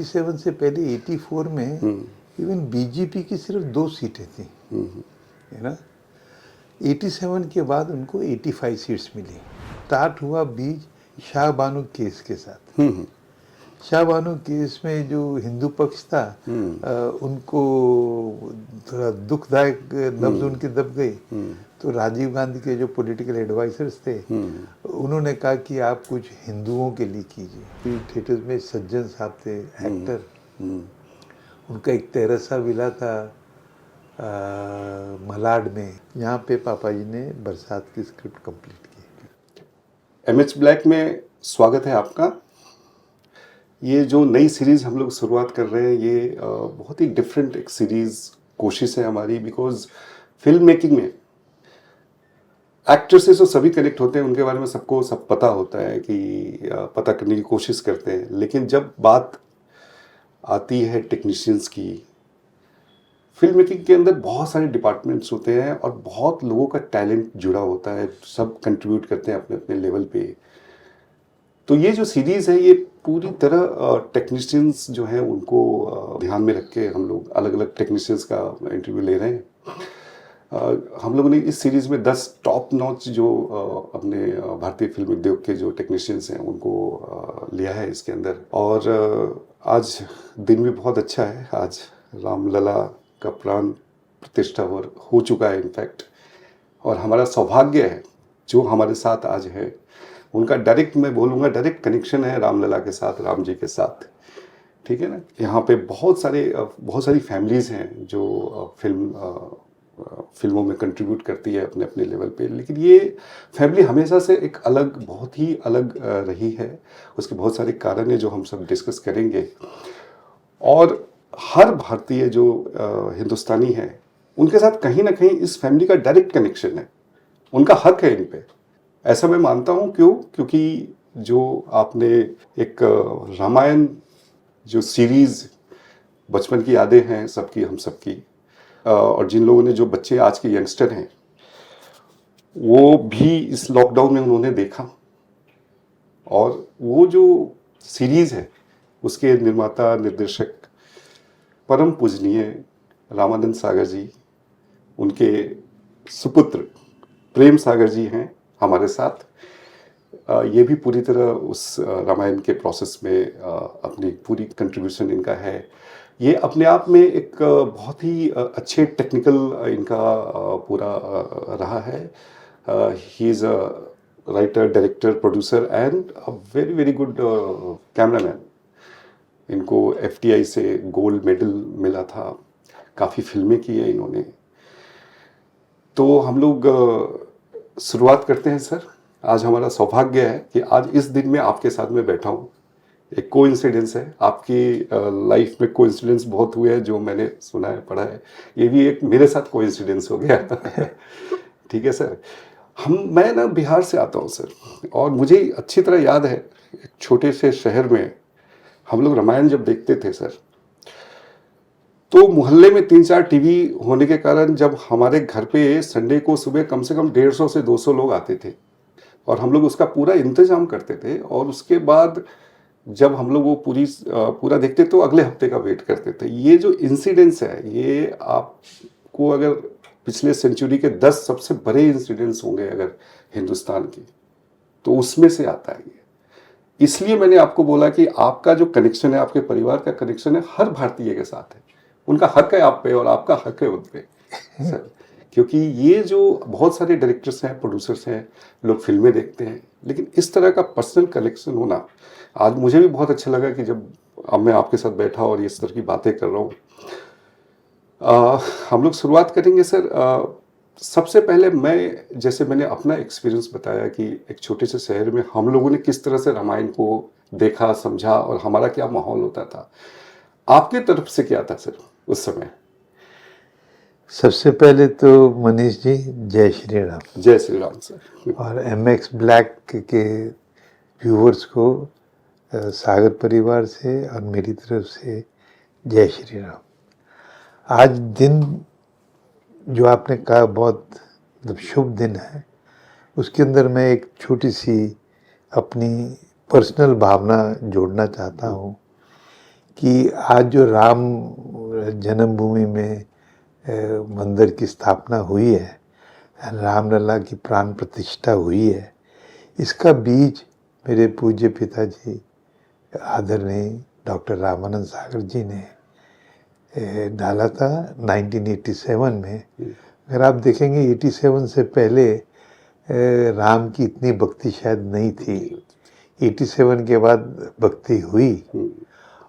87 से पहले 84 में इवन बीजेपी की सिर्फ 2 सीटें थी, है ना। 87 के बाद उनको 85 सीट्स मिली। स्टार्ट हुआ बीच शाह बानो केस के साथ। शाह बानो केस में जो हिंदू पक्ष था उनको थोड़ा दुखदायक लफ्ज उनके दब गए। तो राजीव गांधी के जो पॉलिटिकल एडवाइजर्स थे उन्होंने कहा कि आप कुछ हिंदुओं के लिए कीजिए। फिर थिएटर में सज्जन साहब थे एक्टर, उनका एक तेरसा विला था मलाड में। यहाँ पे पापा जी ने बरसात की स्क्रिप्ट कंप्लीट की। एमएच ब्लैक में स्वागत है आपका। ये जो नई सीरीज़ हम लोग शुरुआत कर रहे हैं ये बहुत ही डिफरेंट एक सीरीज़ कोशिश है हमारी, बिकॉज फिल्म मेकिंग में एक्टर से तो सभी कनेक्ट होते हैं, उनके बारे में सबको सब पता होता है कि पता करने की कोशिश करते हैं, लेकिन जब बात आती है टेक्नीशियंस की, फिल्म मेकिंग के अंदर बहुत सारे डिपार्टमेंट्स होते हैं और बहुत लोगों का टैलेंट जुड़ा होता है, सब कंट्रीब्यूट करते हैं अपने अपने लेवल पे। तो ये जो सीरीज़ है ये पूरी तरह टेक्नीशियंस जो हैं उनको ध्यान में रख के हम लोग अलग अलग टेक्नीशियंस का इंटरव्यू ले रहे हैं। हम लोगों ने इस सीरीज़ में 10 टॉप नॉच जो अपने भारतीय फिल्म उद्योग के जो टेक्नीशियंस हैं उनको लिया है इसके अंदर। और आज दिन भी बहुत अच्छा है। आज रामलला का प्राण प्रतिष्ठा हो चुका है इनफैक्ट, और हमारा सौभाग्य है जो हमारे साथ आज है उनका डायरेक्ट, मैं बोलूँगा डायरेक्ट कनेक्शन है रामलला के साथ, राम जी के साथ, ठीक है ना। यहाँ पे बहुत सारी फैमिलीज़ हैं जो फिल्मों में कंट्रीब्यूट करती है अपने अपने लेवल पे, लेकिन ये फैमिली हमेशा से एक अलग, बहुत ही अलग रही है। उसके बहुत सारे कारण हैं जो हम सब डिस्कस करेंगे। और हर भारतीय जो हिंदुस्तानी है उनके साथ कहीं ना कहीं इस फैमिली का डायरेक्ट कनेक्शन है, उनका हक है इन पे, ऐसा मैं मानता हूँ। क्योंकि जो आपने एक रामायण जो सीरीज़ बचपन की यादें हैं सबकी, हम सबकी, और जिन लोगों ने, जो बच्चे आज के यंगस्टर हैं वो भी इस लॉकडाउन में उन्होंने देखा, और वो जो सीरीज़ है उसके निर्माता निर्देशक परम पूजनीय रामानंद सागर जी, उनके सुपुत्र प्रेम सागर जी हैं हमारे साथ। ये भी पूरी तरह उस रामायण के प्रोसेस में अपनी पूरी कंट्रीब्यूशन इनका है। ये अपने आप में एक बहुत ही अच्छे टेक्निकल इनका पूरा रहा है। He is a writer, director, producer and a very very good cameraman. इनको FTI से गोल्ड मेडल मिला था, काफ़ी फिल्में की है इन्होंने। तो हम लोग शुरुआत करते हैं सर। आज हमारा सौभाग्य है कि आज इस दिन में आपके साथ में बैठा हूँ। एक कोइंसिडेंस है, आपकी लाइफ में कोइंसिडेंस बहुत हुए हैं जो मैंने सुना है, पढ़ा है। ये भी एक मेरे साथ कोइंसिडेंस हो गया। ठीक है सर। मैं ना बिहार से आता हूँ सर, और मुझे अच्छी तरह याद है एक छोटे से शहर में हम लोग रामायण जब देखते थे सर, तो मोहल्ले में 3-4 टीवी होने के कारण जब हमारे घर पे संडे को सुबह कम से कम 150 से 200 लोग आते थे, और हम लोग उसका पूरा इंतजाम करते थे। और उसके बाद जब हम लोग वो पूरा देखते तो अगले हफ्ते का वेट करते थे। ये जो इंसिडेंट्स है, ये आपको अगर पिछले सेंचुरी के 10 सबसे बड़े इंसिडेंट्स होंगे अगर हिंदुस्तान की, तो उसमें से आता है ये। इसलिए मैंने आपको बोला कि आपका जो कनेक्शन है, आपके परिवार का कनेक्शन है, हर भारतीय के साथ है। उनका हक है आप पे और आपका हक है उन पे सर। क्योंकि ये जो बहुत सारे डायरेक्टर्स हैं, प्रोड्यूसर्स हैं, लोग फिल्में देखते हैं, लेकिन इस तरह का पर्सनल कलेक्शन होना, आज मुझे भी बहुत अच्छा लगा कि जब अब मैं आपके साथ बैठा और इस तरह की बातें कर रहा हूँ। हम लोग शुरुआत करेंगे सर। सबसे पहले जैसे मैंने अपना एक्सपीरियंस बताया कि एक छोटे से शहर में हम लोगों ने किस तरह से रामायण को देखा, समझा, और हमारा क्या माहौल होता था, आपके तरफ से क्या था सर उस समय? सबसे पहले तो मनीष जी, जय श्री राम। जय श्री राम सर। और MX ब्लैक के व्यूवर्स को सागर परिवार से और मेरी तरफ से जय श्री राम। आज दिन जो आपने कहा बहुत मतलब शुभ दिन है, उसके अंदर मैं एक छोटी सी अपनी पर्सनल भावना जोड़ना चाहता हूँ कि आज जो राम जन्मभूमि में मंदिर की स्थापना हुई है, रामलला की प्राण प्रतिष्ठा हुई है, इसका बीज मेरे पूज्य पिताजी आदरणीय डॉक्टर रामानंद सागर जी ने डाला था 1987 में। अगर आप देखेंगे 87 से पहले राम की इतनी भक्ति शायद नहीं थी। 87 के बाद भक्ति हुई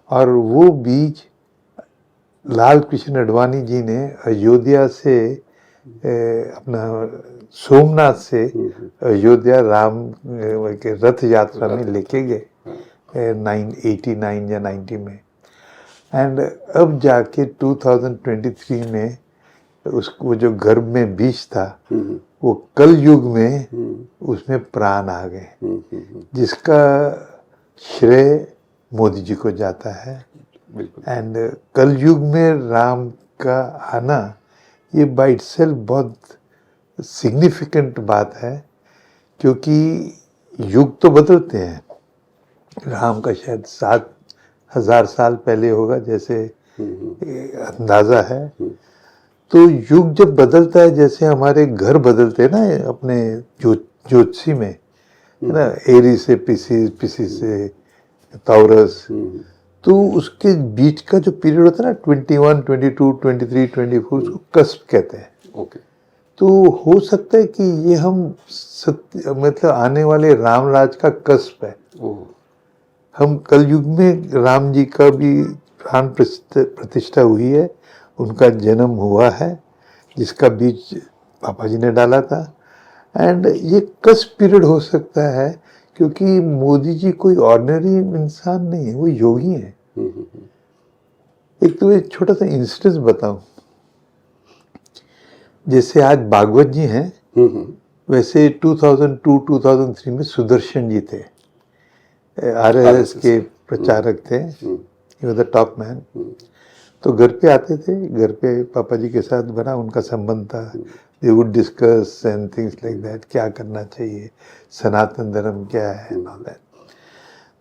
और वो बीज लाल कृष्ण अडवाणी जी ने अयोध्या से अपना सोमनाथ से अयोध्या राम के रथ यात्रा में लेके गए 989 या 90 में। एंड अब जाके 2023 में उसको जो गर्भ में बीज था वो कल युग में उसमें प्राण आ गए, जिसका श्रेय मोदी जी को जाता है। एंड कल युग में राम का आना ये बाय इटसेल्फ बहुत सिग्निफिकेंट बात है, क्योंकि युग तो बदलते हैं। राम का शायद 7,000 साल पहले होगा जैसे अंदाजा है। तो युग जब बदलता है, जैसे हमारे घर बदलते हैं ना अपने ज्योतिषी में, है ना, एरी से पिसी से ताउरस, तो उसके बीच का जो पीरियड होता है ना 21, 22, 23, 24, उसको कस्प कहते हैं। ओके। तो हो सकता है कि ये हम मतलब आने वाले रामराज का कस्प है। हम कल युग में राम जी का भी प्राण प्रतिष्ठा हुई है, उनका जन्म हुआ है, जिसका बीज पापा जी ने डाला था। एंड ये कस्प पीरियड हो सकता है, क्योंकि मोदी जी कोई ऑर्डिनरी इंसान नहीं है, वो योगी हैं। एक तो एक छोटा सा इंसिडेंस बताऊं, जैसे आज भागवत जी हैं, वैसे 2002-2003 में सुदर्शन जी थे, आरएसएस के प्रचारक थे, he was the top man. तो घर पे आते थे, घर पे पापा जी के साथ बना उनका संबंध था। They would discuss and things like that, क्या करना चाहिए, सनातन धर्म क्या है एंड ऑल दैट।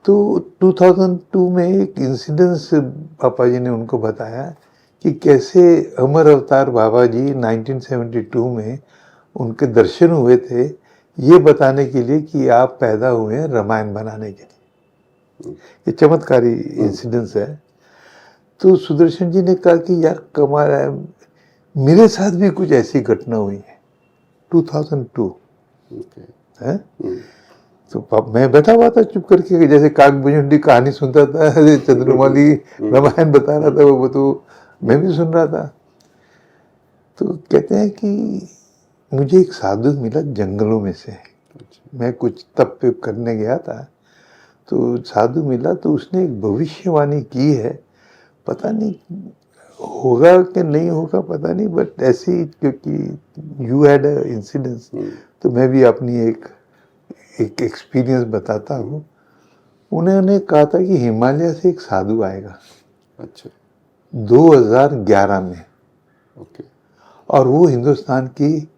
तो 2002 में एक इंसिडेंस पापा जी ने उनको बताया कि कैसे अमर अवतार बाबा जी 1972 में उनके दर्शन हुए थे, ये बताने के लिए कि आप पैदा हुए हैं रामायण बनाने के लिए। ये चमत्कारी इंसिडेंस है। तो सुदर्शन जी ने कहा कि यार कमाल है, मेरे साथ भी कुछ ऐसी घटना हुई है 2002 है। तो मैं बैठा हुआ था चुप करके, जैसे काक भुजंडी कहानी सुनता था, चंद्रमाली रामायण बता रहा था, वो तो मैं भी सुन रहा था। तो कहते हैं कि मुझे एक साधु मिला जंगलों में से, मैं कुछ तप करने गया था, तो साधु मिला, तो उसने एक भविष्यवाणी की है, पता नहीं होगा कि नहीं होगा पता नहीं, बट ऐसी, क्योंकि यू हैड अ इंसिडेंस, तो मैं भी अपनी एक एक्सपीरियंस बताता हूँ। उन्होंने कहा था कि हिमालय से एक साधु आएगा। अच्छा। 2011 में। ओके। और वो हिंदुस्तान की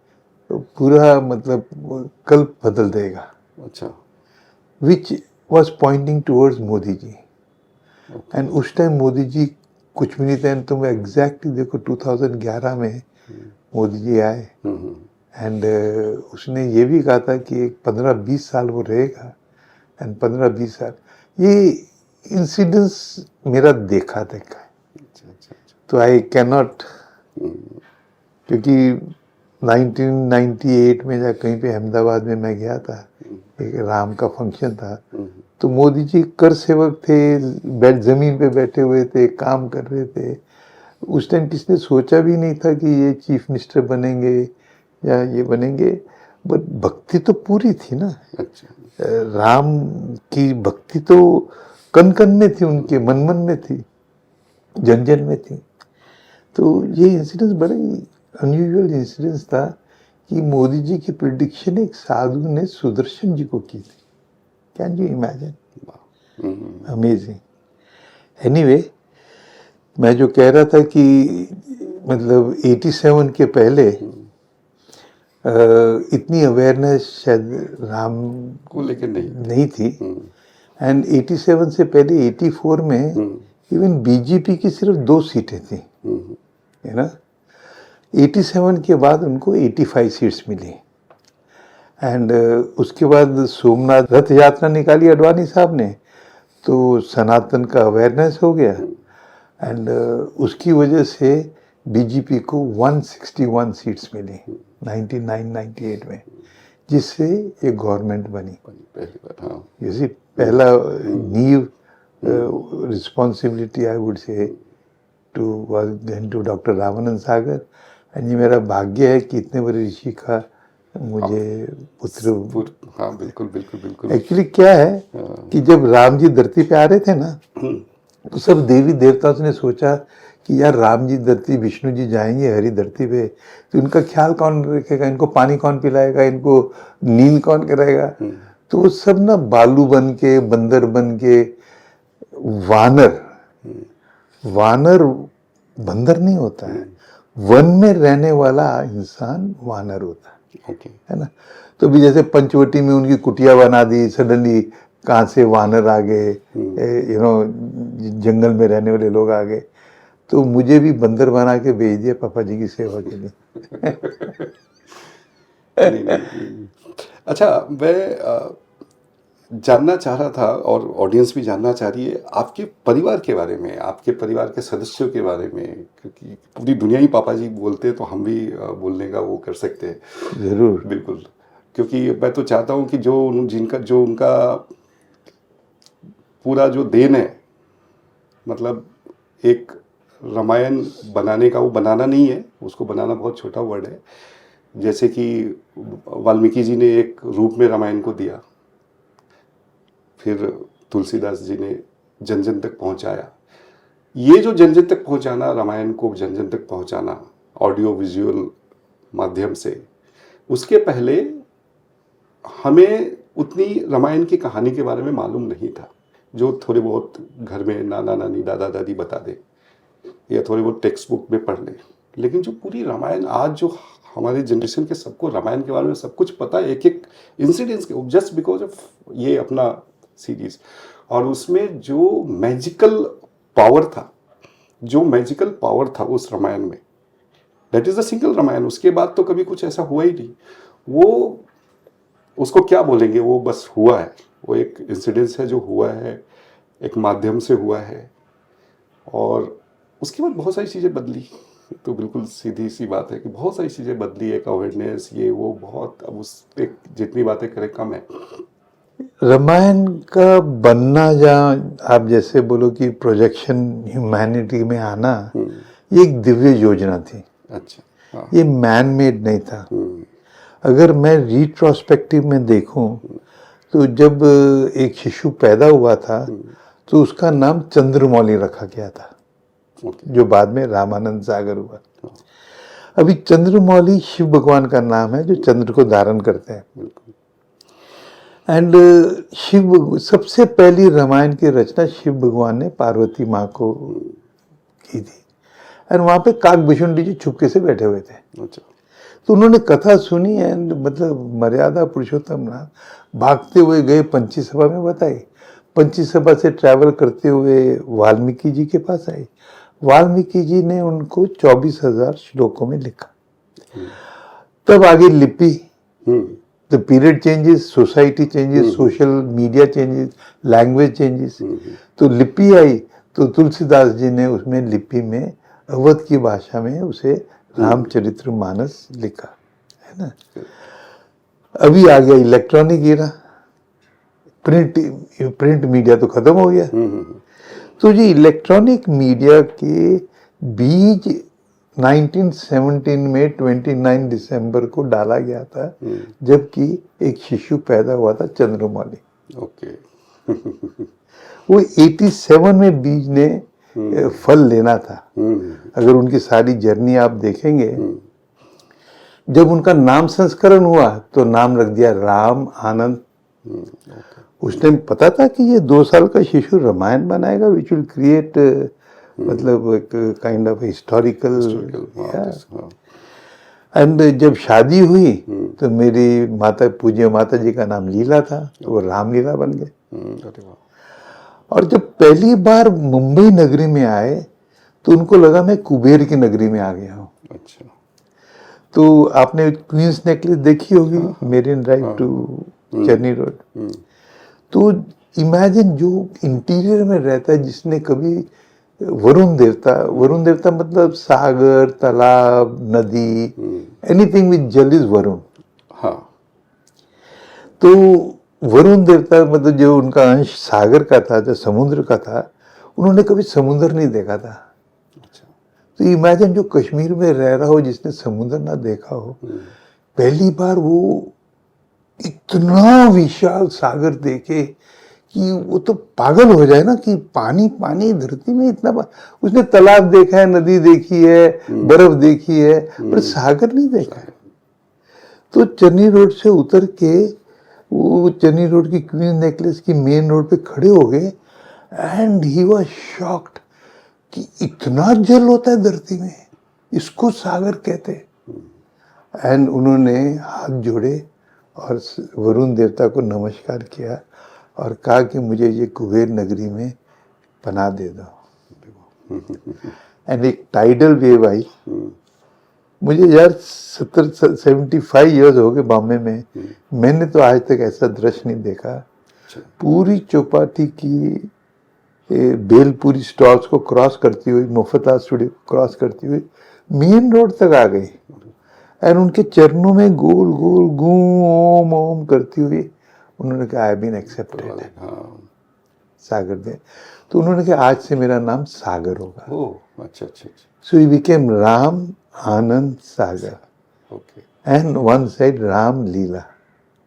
पूरा मतलब कल्प बदल देगा। अच्छा। Which was pointing towards Modi ji. And उस टाइम मोदी जी कुछ भी नहीं थे। तो मैं एग्जैक्टली देखो 2011 में मोदी जी आए। एंड उसने ये भी कहा था कि 15-20 साल वो रहेगा। एंड 15-20 साल ये इंसिडेंस मेरा देखा है। तो आई कैन नॉट, क्योंकि 1998 में या कहीं पे अहमदाबाद में मैं गया था, एक राम का फंक्शन था, तो मोदी जी कर सेवक थे, जमीन पे बैठे हुए थे, काम कर रहे थे। उस टाइम किसने सोचा भी नहीं था कि ये चीफ मिनिस्टर बनेंगे या ये बनेंगे, बट भक्ति तो पूरी थी ना। अच्छा। राम की भक्ति तो कन कन में थी, उनके मन मन में थी, जन जन में थी। तो ये इंसिडेंस बड़ा ही अनयूजुअल इंसिडेंस था कि मोदी जी की प्रिडिक्शन एक साधु ने सुदर्शन जी को की थी। Can you imagine? Amazing. Anyway, मैं जो कह रहा था कि मतलब 87 के पहले इतनी अवेयरनेस शायद राम को लेकर नहीं थी। एंड 87 से पहले 84 में इवन बीजेपी की सिर्फ 2 सीटें थी, है ना। 87 के बाद उनको 85 सीट्स मिली। एंड उसके बाद सोमनाथ रथ यात्रा निकाली अडवाणी साहब ने, तो सनातन का अवेयरनेस हो गया। एंड उसकी वजह से बीजेपी को 161 सीट्स मिली 99-98 में, जिससे ये गवर्नमेंट बनी। पहली बार, हाँ। You see, पहला नीव responsibility I would say to doctor Ramanand Sagar. And ये मेरा भाग्य है कि इतने बड़े ऋषि का मुझे पुत्र। हाँ, बिल्कुल बिल्कुल बिल्कुल। एक्चुअली क्या है कि जब राम जी धरती पे आ रहे थे ना, तो सब देवी देवताओं ने सोचा कि यार राम जी धरती, विष्णु जी जाएंगे हरी धरती पे, तो इनका ख्याल कौन रखेगा, इनको पानी कौन पिलाएगा, इनको नींद कौन कराएगा। तो वो सब ना बालू बन के, बंदर बन के, वानर बंदर नहीं होता है, वन में रहने वाला इंसान वानर होता है, है ना। तो भी जैसे पंचवटी में उनकी कुटिया बना दी, सडनली कहाँ से वानर आ गए, जंगल में रहने वाले लोग आ गए, तो मुझे भी बंदर बना के भेज दिया पापा जी की सेवा के लिए। नहीं। अच्छा, मैं जानना चाह रहा था और ऑडियंस भी जानना चाह रही है आपके परिवार के बारे में, आपके परिवार के सदस्यों के बारे में, क्योंकि पूरी दुनिया ही पापा जी बोलते हैं, तो हम भी बोलने का वो कर सकते हैं। जरूर, बिल्कुल, क्योंकि मैं तो चाहता हूँ कि जो उनका पूरा जो देन है, मतलब एक रामायण बनाने का, वो बनाना नहीं है, उसको बनाना बहुत छोटा वर्ड है। जैसे कि वाल्मीकि जी ने एक रूप में रामायण को दिया, फिर तुलसीदास जी ने जन जन तक पहुंचाया। ये जो जन जन तक पहुंचाना, रामायण को जन जन तक पहुंचाना ऑडियो विजुअल माध्यम से, उसके पहले हमें उतनी रामायण की कहानी के बारे में मालूम नहीं था। जो थोड़े बहुत घर में नाना नानी दादा दादी बता दे या थोड़े बहुत टेक्स्ट बुक में पढ़ ले, लेकिन जो पूरी रामायण आज जो हमारे जनरेशन के सबको रामायण के बारे में सब कुछ पता है, एक एक इंसिडेंट्स के, जस्ट बिकॉज ऑफ ये अपना सीरीज। और उसमें जो मैजिकल पावर था उस रामायण में, that is the single Ramayan. उसके बाद तो कभी कुछ ऐसा हुआ ही नहीं। वो उसको क्या बोलेंगे, वो बस हुआ है, वो एक इंसिडेंस है जो हुआ है, एक माध्यम से हुआ है, और उसके बाद बहुत सारी चीज़ें बदली। तो बिल्कुल सीधी सी बात है कि बहुत सारी चीज़ें बदली, एक अवेयरनेस, ये वो बहुत, अब उस एक जितनी बातें करें कम है। रामायण का बनना, जहाँ आप जैसे बोलो कि प्रोजेक्शन ह्यूमैनिटी में आना, ये एक दिव्य योजना थी। अच्छा, हाँ। ये मैन मेड नहीं था। अगर मैं रिट्रोस्पेक्टिव में देखूं, तो जब एक शिशु पैदा हुआ था, तो उसका नाम चंद्रमौली रखा गया था, जो बाद में रामानंद सागर हुआ। अभी चंद्रमौली शिव भगवान का नाम है, जो चंद्र को धारण करते हैं। एंड शिव, सबसे पहली रामायण की रचना शिव भगवान ने पार्वती माँ को की थी। एंड वहाँ पे काकभूषुंडी जी छुपके से बैठे हुए थे। अच्छा। तो उन्होंने कथा सुनी, एंड मतलब मर्यादा पुरुषोत्तम राम भागते हुए गए, पंची सभा में बताई। पंची सभा से ट्रैवल करते हुए वाल्मीकि जी के पास आए। वाल्मीकि जी ने उनको 24,000 श्लोकों में लिखा। तब आगे लिपि, the period changes, society changes, social media changes, language changes. तो लिपि आई, तो तुलसीदास जी ने उसमें लिपि में अवध की भाषा में उसे रामचरितमानस लिखा, है ना। अभी आ गया इलेक्ट्रॉनिक एरा, प्रिंट मीडिया तो खत्म हो गया। तो ये इलेक्ट्रॉनिक मीडिया के बीज 1917 में 29 दिसंबर को डाला गया था, जबकि एक शिशु पैदा हुआ था, चंद्रमौली। ओके। वो 87 में बीज ने फल लेना था। अगर उनकी सारी जर्नी आप देखेंगे, जब उनका नाम संस्करण हुआ तो नाम रख दिया राम आनंद। उस टाइम पता था कि ये 2 साल का शिशु रामायण बनाएगा, विच विल क्रिएट मतलब एक काइंड ऑफ हिस्टोरिकल। एंड जब शादी हुई तो मेरी माता, पूज्य माता जी का नाम लीला था, तो वो रामलीला बन गए। और जब पहली बार मुंबई नगरी में आए तो उनको लगा मैं कुबेर की नगरी में आ गया हूँ। अच्छा। तो आपने क्वींस नेकलेस देखी होगी, marine drive to Charni road. तो इमेजिन जो इंटीरियर में रहता है, जिसने कभी वरुण देवता मतलब सागर, तालाब, नदी, एनीथिंग विद जल इज वरुण। हाँ। तो वरुण देवता मतलब जो उनका अंश सागर का था, जो समुद्र का था, उन्होंने कभी समुद्र नहीं देखा था। अच्छा। तो इमेजिन जो कश्मीर में रह रहा हो, जिसने समुद्र ना देखा हो, पहली बार वो इतना विशाल सागर देखे कि वो तो पागल हो जाए ना कि पानी पानी धरती में इतना उसने तालाब देखा है, नदी देखी है, बर्फ देखी है, पर सागर नहीं देखा है। तो चर्नी रोड से उतर के वो चर्नी रोड की क्वीन नेकलेस की मेन रोड पे खड़े हो गए एंड ही वाज शॉक्ड कि इतना जल होता है धरती में, इसको सागर कहते हैं। एंड उन्होंने हाथ जोड़े और वरुण देवता को नमस्कार किया और कहा कि मुझे ये कुबेर नगरी में पनाह दे दो। एंड एक टाइडल वेव आई। मुझे यार 75 ईयर्स हो गए बॉम्बे में, मैंने तो आज तक ऐसा दृश्य नहीं देखा। पूरी चौपाटी की बेलपुरी स्टॉल्स को क्रॉस करती हुई, मुफ्ता स्टूडियो क्रॉस करती हुई मेन रोड तक आ गई और उनके चरणों में गोल गोल गूं ओम ओम करती हुई उन्होंने कहा आई बीन एक्सेप्टेड, सागर दे। तो उन्होंने कहा आज से मेरा नाम सागर होगा। ओह अच्छा अच्छा अच्छा। So he became Ram Anand Sagar. Okay. And one side Ram Leela.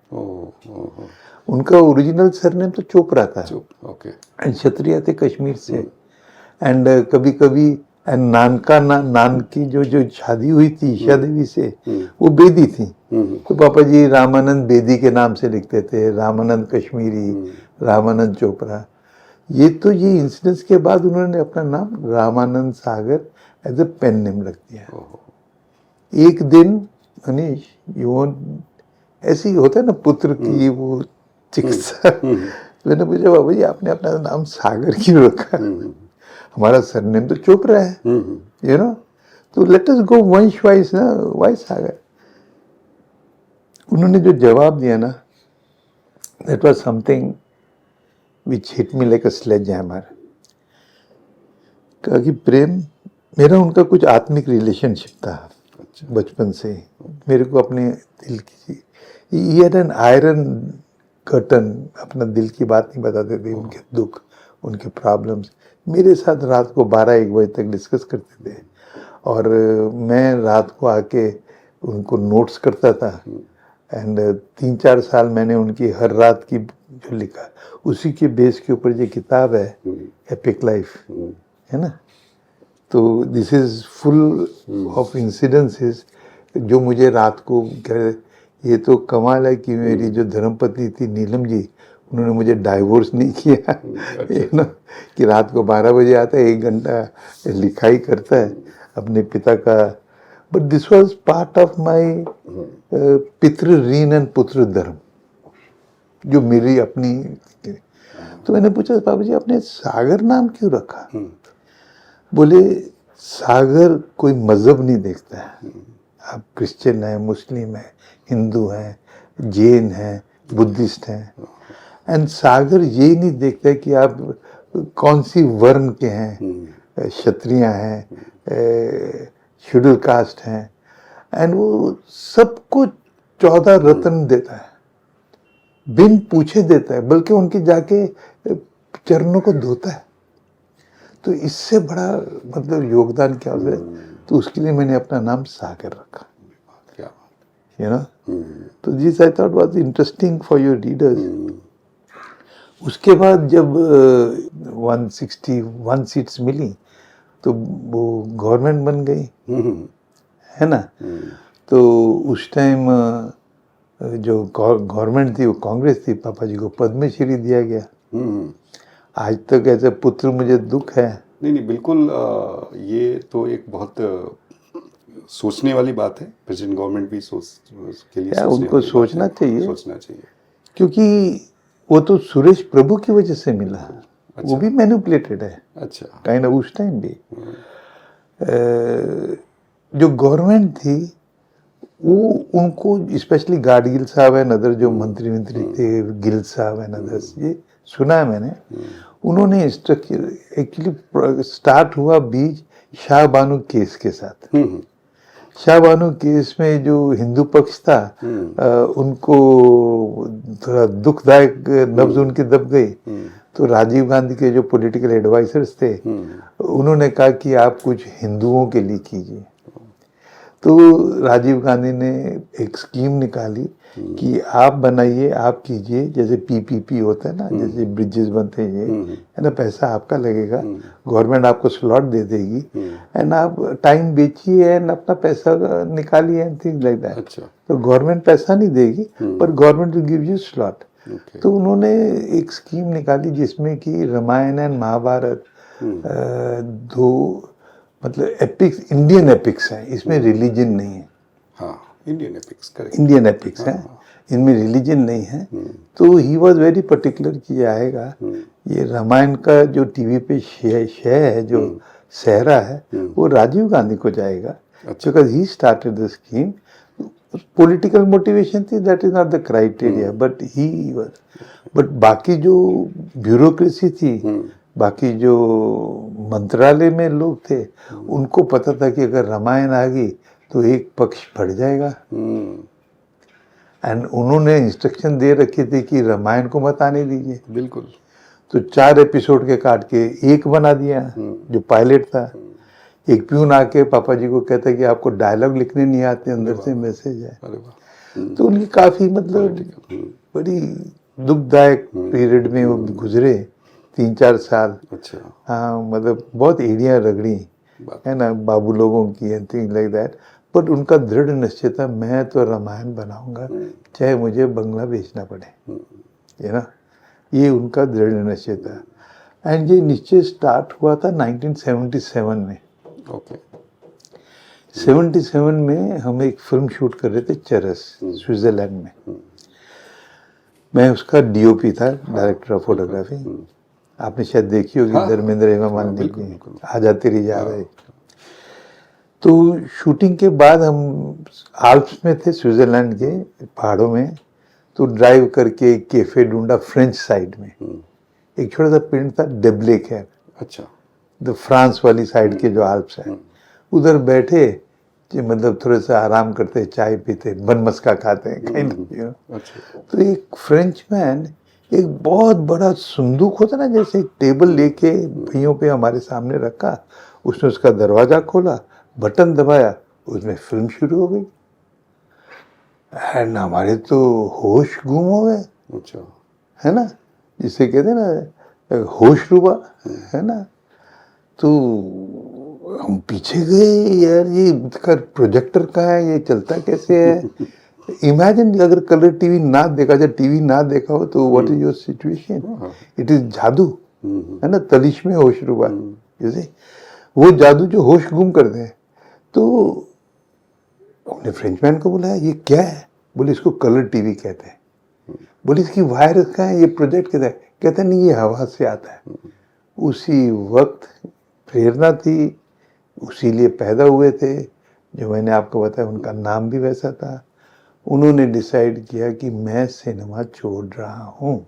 Oh. उनका ओरिजिनल सरनेम तो चोपड़ा था। ओके। एंड क्षत्रिय थे कश्मीर से। एंड कभी कभी नान की जो शादी हुई थी ईशा देवी से, वो बेदी थी। तो पापा जी रामानंद बेदी के नाम से लिखते थे, रामानंद कश्मीरी, रामानंद चोपड़ा। ये इंसिडेंस के बाद उन्होंने अपना नाम Ramanand Sagar as a pen name रख दिया। एक दिन मनीष ऐसे ही होता है ना, पुत्र की वो चिकित्सा। मैंने पूछा बाबा जी आपने अपना नाम सागर क्यों रखा? हमारा सरनेम तो चोपड़ा है, यू नो, तो लेट अस गो वंश वाइज ना, वाई सागर। उन्होंने जो जवाब दिया ना, that was something which hit me like a sledge hammer. कहा कि प्रेम, मेरा उनका कुछ आत्मिक रिलेशनशिप था बचपन से। मेरे को अपने दिल की, he had an iron curtain, अपना दिल की बात नहीं बताते थे, उनके दुख, उनके प्रॉब्लम्स मेरे साथ रात को 12-1 बजे तक डिस्कस करते थे। और मैं रात को आके उनको नोट्स करता था। एंड 3-4 साल मैंने उनकी हर रात की जो लिखा, उसी के बेस के ऊपर जो किताब है एपिक लाइफ, है ना। तो this is full of incidences जो मुझे रात को कह, ये तो कमाल है कि मेरी जो धर्मपत्नी थी नीलम जी, उन्होंने मुझे डाइवोर्स नहीं किया। यू नो, कि रात को 12 बजे आता है, 1 घंटा लिखाई करता है अपने पिता का। But this was part of my पितृ ऋण एंड पुत्र धर्म, जो मेरी अपनी। तो मैंने पूछा बाबू जी आपने सागर नाम क्यों रखा? बोले सागर कोई मजहब नहीं देखता है, आप क्रिश्चियन हैं, मुस्लिम हैं, हिंदू हैं, जैन हैं, बुद्धिस्ट हैं, एंड सागर ये नहीं देखता है कि आप कौन सी वर्ण के हैं, क्षत्रिय हैं, शेड्यूल कास्ट हैं, एंड वो सबको 14 रत्न देता है, बिन पूछे देता है, बल्कि उनके जाके चरणों को धोता है। तो इससे बड़ा मतलब योगदान क्या होता है? तो उसके लिए मैंने अपना नाम सागर रखा, यू नो। तो this I thought was interesting for your readers. उसके बाद जब 161 सीट्स मिली तो वो गवर्नमेंट बन गई, है ना। तो उस टाइम जो गवर्नमेंट थी वो कांग्रेस थी, पापा जी को पद्मश्री दिया गया। आज तक ऐसे पुत्र मुझे दुख है। नहीं बिल्कुल, ये तो एक बहुत सोचने वाली बात है। प्रेजेंट गवर्नमेंट भी के लिए उनको सोचना चाहिए, सोचना चाहिए, क्योंकि वो तो सुरेश प्रभु की वजह से मिला। वो भी मैनिपुलेटेड है अच्छा। काइंड ऑफ उस टाइम भी। जो गवर्नमेंट थी वो उनको स्पेशली गाडगिल साहब एंड अदर जो मंत्री थे, गिल साहब एंड अदर्स, ये सुना है मैंने, उन्होंने एक्चुअली स्टार्ट हुआ बीच शाह बानो केस के साथ। शाह बानो केस में जो हिंदू पक्ष था उनको थोड़ा दुखदायक नब्ज उनकी दब गई, तो राजीव गांधी के जो पॉलिटिकल एडवाइजर्स थे उन्होंने कहा कि आप कुछ हिंदुओं के लिए कीजिए। तो राजीव गांधी ने एक स्कीम निकाली कि आप बनाइए, आप कीजिए, जैसे पीपीपी होता है ना, जैसे ब्रिजेस बनते हैं, ये है ना, पैसा आपका लगेगा, गवर्नमेंट आपको स्लॉट दे देगी एंड आप टाइम बेचिए एंड अपना पैसा निकालिए एंड थिंग्स लाइक दैट। अच्छा। तो गवर्नमेंट पैसा नहीं देगी पर government will give you slot. तो उन्होंने एक स्कीम निकाली जिसमें कि रामायण एंड महाभारत दो मतलब एपिक्स, इंडियन एपिक्स है, इसमें रिलीजन नहीं है। हाँ, Indian epics, correct. Indian epics है, इनमें रिलीजन नहीं है। तो ही वॉज वेरी पर्टिकुलर कि आएगा ये रामायण का जो टीवी पे शय है, जो सहरा है, वो राजीव गांधी को जाएगा, because he started the scheme. Political motivation थी, that is not the criteria, but बाकी जो ब्यूरोक्रेसी थी, बाकी जो मंत्रालय में लोग थे, उनको पता था कि अगर रामायण आ गई तो एक पक्ष बढ़ जाएगा। एंड उन्होंने इंस्ट्रक्शन दे रखी थी कि रामायण को मत आने दीजिए। बिल्कुल। तो 4 एपिसोड के काट के एक बना दिया, जो पायलट था। एक प्यून आके पापा जी को कहता है कि आपको डायलॉग लिखने नहीं आते, अंदर से मैसेज है। अरे वाह। तो उनकी काफी मतलब बड़ी दुखदायक पीरियड में वो गुजरे 3-4 साल। अच्छा। हाँ, मतलब बहुत एड़ियाँ रगड़ी है ना बाबू लोगों की and thing like that, but उनका दृढ़ निश्चय था मैं तो रामायण बनाऊंगा चाहे मुझे बंगला बेचना पड़े, है ना, ये उनका दृढ़ निश्चय था। एंड ये निश्चय स्टार्ट हुआ था 1977 में। ओके। 77 में हम एक फिल्म शूट कर रहे थे चरस, स्विट्जरलैंड में। मैं उसका डीओपी था, डायरेक्टर ऑफ फोटोग्राफी। आपने शायद देखी होगी, धर्मेंद्र हेमा मालिनी की आजा तेरी याद है। तो शूटिंग के बाद हम आल्प्स में थे, स्विट्जरलैंड के पहाड़ों में। तो ड्राइव करके एक कैफे ढूंढा फ्रेंच साइड में, एक छोटा सा पिंड था, डेब्लेक है। अच्छा। द फ्रांस वाली साइड के जो आल्प्स है, उधर बैठे कि मतलब थोड़ा सा आराम करते, चाय पीते, बन मस्का खाते हैं काइंड ऑफ। तो एक फ्रेंच मैन एक बहुत बड़ा संदूक होता ना, जैसे एक टेबल लेके भैयों पे हमारे सामने रखा, उसने उसका दरवाजा खोला, बटन दबाया, उसमें फिल्म शुरू हो गई। एंड हमारे तो होश गुम हो गए। अच्छा। है ना, जिसे कहते हैं ना होश रुबा, है ना। तो हम पीछे गए, यार ये प्रोजेक्टर कहाँ है, ये चलता कैसे है। इमेजिन अगर कलर टीवी ना देखा जाए, टीवी ना देखा हो तो what is your situation. It is जादू, है ना, तलिश में होश रुबा, जैसे वो जादू जो होश गुम कर दे। तो हमने फ्रेंचमैन को बुलाया, ये क्या है? बोले इसको कलर टीवी कहते हैं। बोले इसकी वायर कहाँ है, ये प्रोजेक्ट कहता है। कहते नहीं, ये हवा से आता है। उसी वक्त प्रेरणा थी, उसी लिए पैदा हुए थे, जो मैंने आपको बताया, उनका नाम भी वैसा था। उन्होंने डिसाइड किया कि मैं सिनेमा छोड़ रहा हूँ।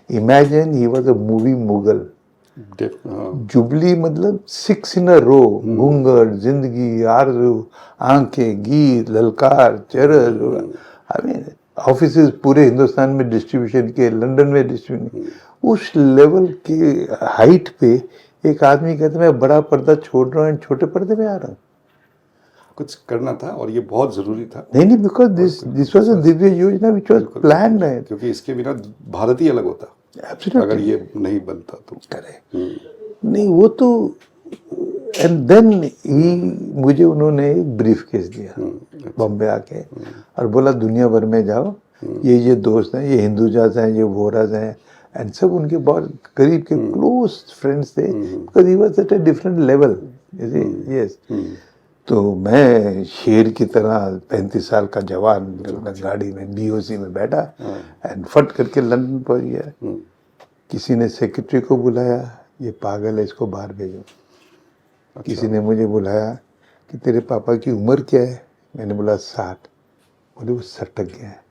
Imagine he was a movie Mughal. Jubilee मतलब 6 in a row, घूंघट, जिंदगी, आरज़ू, आंखें, गीत, ललकार, चरस, आई मीन ऑफिसेज पूरे हिंदुस्तान में डिस्ट्रीब्यूशन के, लंदन में डिस्ट्रीब्यूशन। उस लेवल के हाइट पे एक आदमी कहता मैं बड़ा पर्दा छोड़ रहा हूँ, छोटे पर्दे में आ रहा हूँ। कुछ करना था और ये बहुत जरूरी था। नहीं, बिकॉज दिस वाज अ दिव्य योजना व्हिच वाज प्लान्ड है, क्योंकि इसके बिना भारत ही अलग होता। Absolutely. अगर ये नहीं बनता तो। करेक्ट। नहीं, वो तो एंड देन ही मुझे उन्होंने एक ब्रीफ केस दिया बॉम्बे आके और बोला दुनिया भर में जाओ, ये दोस्त हैं, ये हिंदुजाज हैं, ये वोराज हैं, एंड सब उनके बहुत करीब के क्लोज फ्रेंड्स थे, because he was at a different level. Yes. तो मैं शेर की तरह 35 साल का जवान गाड़ी में बीओसी में बैठा एंड फट करके लंदन पहुंच गया। किसी ने सेक्रेटरी को बुलाया, ये पागल है इसको बाहर भेजो। किसी ने मुझे बुलाया कि तेरे पापा की उम्र क्या है, मैंने बोला 60। बोले वो सटक गया है।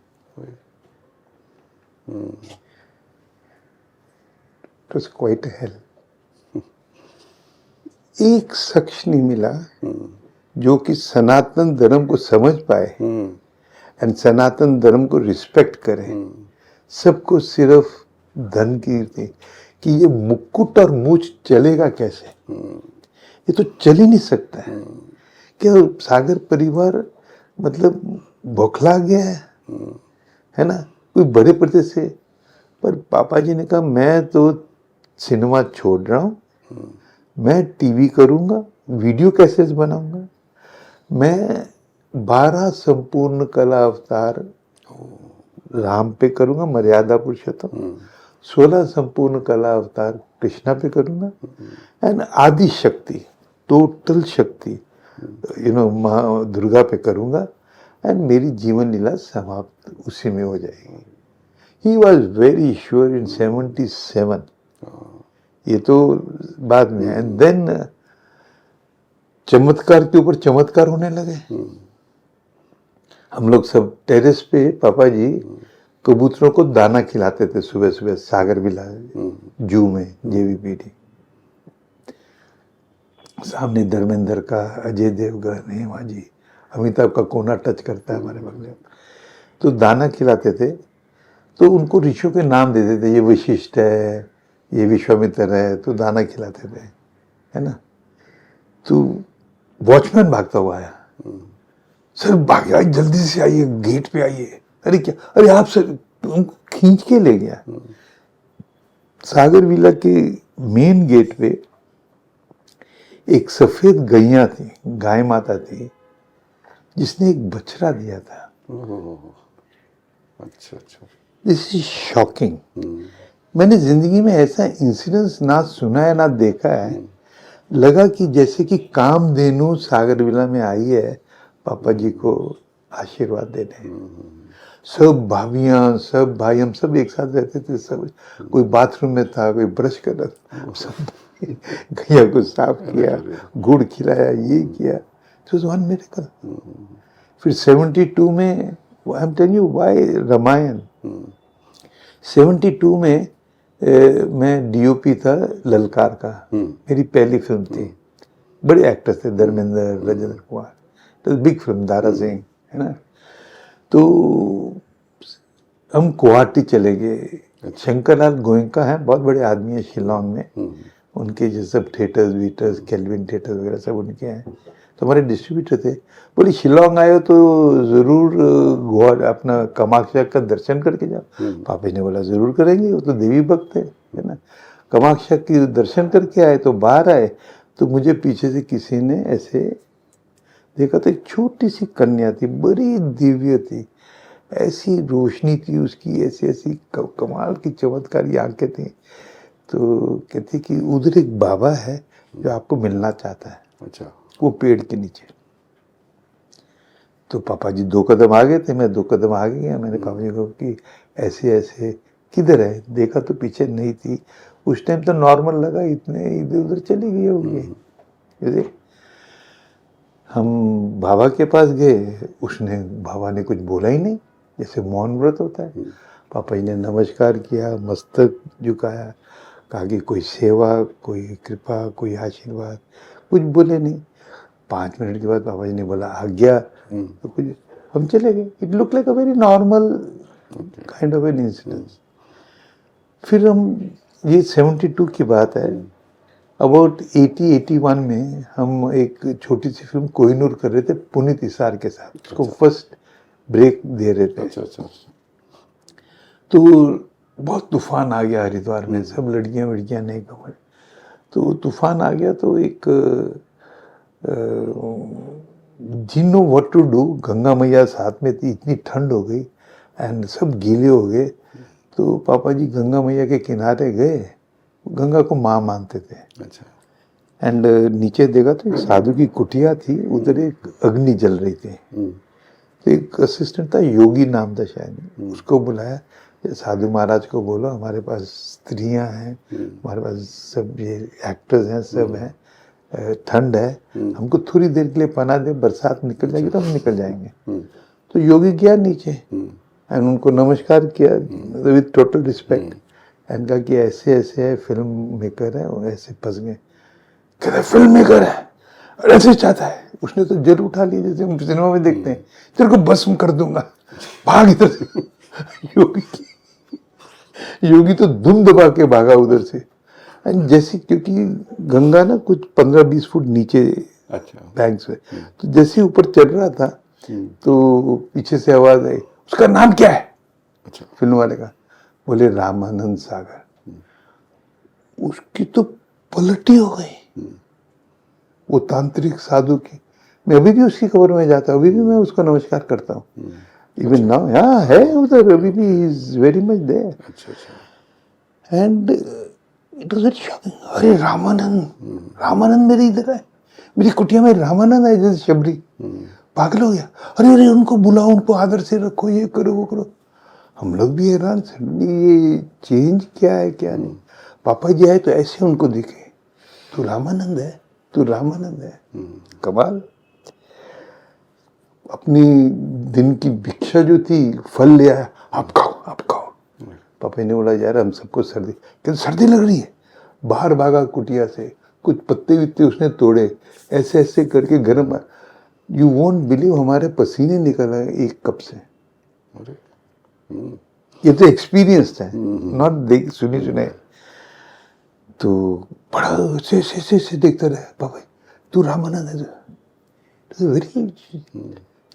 It was quite hello. एक शख्स नहीं मिला जो कि सनातन धर्म को समझ पाए एंड सनातन धर्म को रिस्पेक्ट करे। सबको सिर्फ धन की थी कि ये मुकुट और मूछ चलेगा कैसे, ये तो चल ही नहीं सकता है। क्या सागर परिवार मतलब बौखला गया है ना, कोई बड़े पर्दे से। पर पापा जी ने कहा मैं तो सिनेमा छोड़ रहा हूँ, मैं टीवी करूँगा, वीडियो कैसेट बनाऊँगा, मैं 12 संपूर्ण कला अवतार राम पे करूँगा, मर्यादा पुरुषोत्तम, 16 संपूर्ण कला अवतार कृष्णा पे करूँगा एंड आदि शक्ति, टोटल शक्ति माँ दुर्गा पे करूँगा एंड मेरी जीवन लीला समाप्त उसी में हो जाएगी। He was very sure in 77। ये तो बाद में। एंड देन चमत्कार के ऊपर चमत्कार होने लगे। हम लोग सब टेरेस पे पापा जी कबूतरों को दाना खिलाते थे सुबह सुबह, सागर विला जू में, जेवीपीडी। सामने धर्मेंद्र का, अजय देवगन, हेमा जी, अमिताभ का कोना टच करता है हमारे बगले में, तो दाना खिलाते थे। तो उनको ऋषियों के नाम देते थे, ये वशिष्ठ है, ये विश्वामित्र है, तो दाना खिलाते थे, है ना। तो वॉचमैन भागता हुआ आया, सर भाग आइए, जल्दी से आइए, गेट पे आइए। अरे क्या, अरे आप सर, उनको खींच के ले गया। सागर विला के मेन गेट पे एक सफेद गैया थी, गाय माता थी, जिसने एक बछड़ा दिया था। अच्छा अच्छा। This is shocking. मैंने जिंदगी में ऐसा इंसिडेंस ना सुना है ना देखा है। लगा कि जैसे कि कामधेनु सागर विला में आई है पापा जी को आशीर्वाद देने। सब भाभियां, सब भाई, हम सब एक साथ रहते थे। सब कोई बाथरूम में था, कोई ब्रश कर रहा था, सब गैया को साफ किया, गुड़ खिलाया, ये किया। तो वन मिरेकल। फिर 72 में, I am telling you why Ramayan. 72 में मैं डीओपी था ललकार का, मेरी पहली फिल्म थी। बड़े एक्टर्स थे, धर्मेंद्र, राजेंद्र कुमार, तो बिग फिल्म, दारा सिंह, है ना। तो हम गुवाहाटी चले गए। शंकरलाल गोयंका है, बहुत बड़े आदमी है शिलोंग में। उनके जो सब थिएटर्स वीटर्स, केल्विन थिएटर्स वगैरह सब उनके हैं। तो हमारे डिस्ट्रीब्यूटर थे, बोले शिलोंग आए हो तो ज़रूर गुवाहाटी अपना कामाख्या का दर्शन करके जाओ। पापा जी ने बोला ज़रूर करेंगे, वो तो देवी भक्त है ना। कामाख्या की दर्शन करके आए, तो बाहर आए तो मुझे पीछे से किसी ने ऐसे देखा, तो एक छोटी सी कन्या थी, बड़ी दिव्य थी, ऐसी रोशनी थी उसकी, ऐसी ऐसी कमाल की चमत्कारी आंखें थी। तो कहती कि उधर एक बाबा है जो आपको मिलना चाहता है। अच्छा। वो पेड़ के नीचे। तो पापा जी 2 कदम आगे थे, मैं 2 कदम आगे गया। मैंने पापा जी को कि ऐसे ऐसे, किधर है? देखा तो पीछे नहीं थी। उस टाइम तो नॉर्मल लगा, इतने इधर उधर चली गई होगी। हम बाबा के पास गए, उसने, बाबा ने कुछ बोला ही नहीं, जैसे मौन व्रत होता है। पापा जी ने नमस्कार किया, मस्तक झुकाया, कहा कि कोई सेवा, कोई कृपा, कोई आशीर्वाद, कुछ बोले नहीं। 5 मिनट के बाद पापा जी ने बोला आज्ञा, तो कुछ हम चले गए। It look like a very normal kind of an incidence. फिर हम, ये 72 की बात है, अबाउट 80-81 में हम एक छोटी सी फिल्म कोहिनूर कर रहे थे पुनीत इसार के साथ। उसको फर्स्ट ब्रेक दे रहे थे। अच्छा। तो बहुत तूफान आ गया हरिद्वार में, सब लड़कियां वड़कियां नहीं कमर। तो तूफान आ गया, तो एक जिन know what to do, Ganga मैया साथ में थी, इतनी ठंड हो गई एंड सब गीले हो गए। तो पापा जी गंगा मैया के किनारे गए, गंगा को माँ मानते थे। अच्छा। एंड नीचे देखा तो एक साधु की कुटिया थी, उधर एक अग्नि जल रही थी। तो एक असिस्टेंट था, योगी नाम था शायद, उसको बुलाया, ये साधु महाराज को बोलो हमारे पास स्त्रियां हैं, हमारे पास सब ये एक्टर्स हैं, सब हैं, ठंड है, हमको थोड़ी देर के लिए पना दे, बरसात निकल जाएगी तो हम निकल जाएंगे। तो योगी गया नीचे एंड उनको नमस्कार किया विद टोटल रिस्पेक्ट एंड कहा कि ऐसे ऐसे है, फिल्म मेकर है, और ऐसे फंस गए। कहते फिल्म मेकर है और ऐसे चाहता है। उसने तो जरूर उठा लिया जैसे हम सिनेमा में देखते हैं, तेरे को भस्म कर दूंगा, भाग इधर से। योगी तो धुम दबा के भागा उधर से। एंड जैसे क्योंकि गंगा ना कुछ 15-20 फुट नीचे बैंक से, तो जैसे ऊपर चढ़ रहा था तो पीछे से आवाज आई, उसका नाम क्या है? फिल्म वाले का। बोले रामानंद सागर। उसकी तो पलटी हो गई वो तांत्रिक साधु की। मैं अभी भी उसकी कब्र में जाता हूँ, अभी भी मैं उसको नमस्कार करता हूँ। इवन नाउ हाँ है उधर, अभी भी is very much there. And it was very shocking. अरे रामानंद, रामानंद मेरे इधर है, मेरी कुटिया में रामानंद है जैसे शबरी। पागल हो गया। अरे अरे उनको बुलाओ, उनको आदर से रखो, ये करो वो करो। हम लोग भी हैरान, ये चेंज क्या है क्या नहीं। पापा जी आए तो ऐसे उनको दिखे, तू रामानंद है, तू रामानंद है। कमाल। अपनी दिन की भिक्षा जो थी फल ले आया, आप खाओ आप खाओ। पापा ने बोला यार हम सबको सर्दी, कहते सर्दी लग रही है। बाहर भागा कुटिया से, कुछ पत्ते वित्ते उसने तोड़े, ऐसे ऐसे करके गर्म। यू वोंट बिलीव हमारे पसीने निकल आए एक कप से। ये तो एक्सपीरियंस है, नॉट देख सुनी सुने। तो बड़ा ऐसे देखता रहे। पापा तू रामानंद है, तो वेरी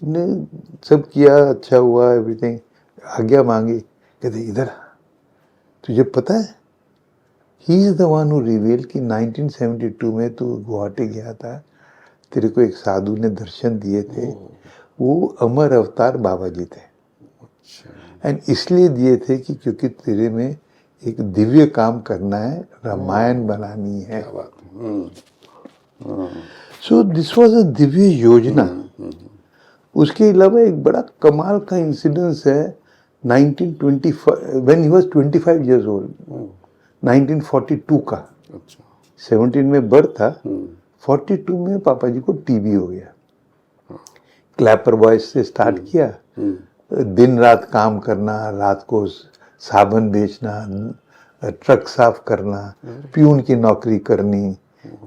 ने सब किया, अच्छा हुआ, एवरीथिंग। आज्ञा मांगी, कहते इधर तुझे पता है ही is the one who reveal कि 1972 में तू गुवाहाटी गया था, तेरे को एक साधु ने दर्शन दिए थे, वो अमर अवतार बाबा जी थे। एंड इसलिए दिए थे कि क्योंकि तेरे में एक दिव्य काम करना है, रामायण बनानी है। सो दिस वाज अ दिव्य योजना। उसके अलावा एक बड़ा कमाल का इंसिडेंस है 1925 when he was 25 years old, 1942 का। 17 में बर्थ था, 42 में पापा जी को टीबी हो गया। क्लैपर बॉयज से स्टार्ट किया, दिन रात काम करना, रात को साबुन बेचना, ट्रक साफ करना, प्यून की नौकरी करनी।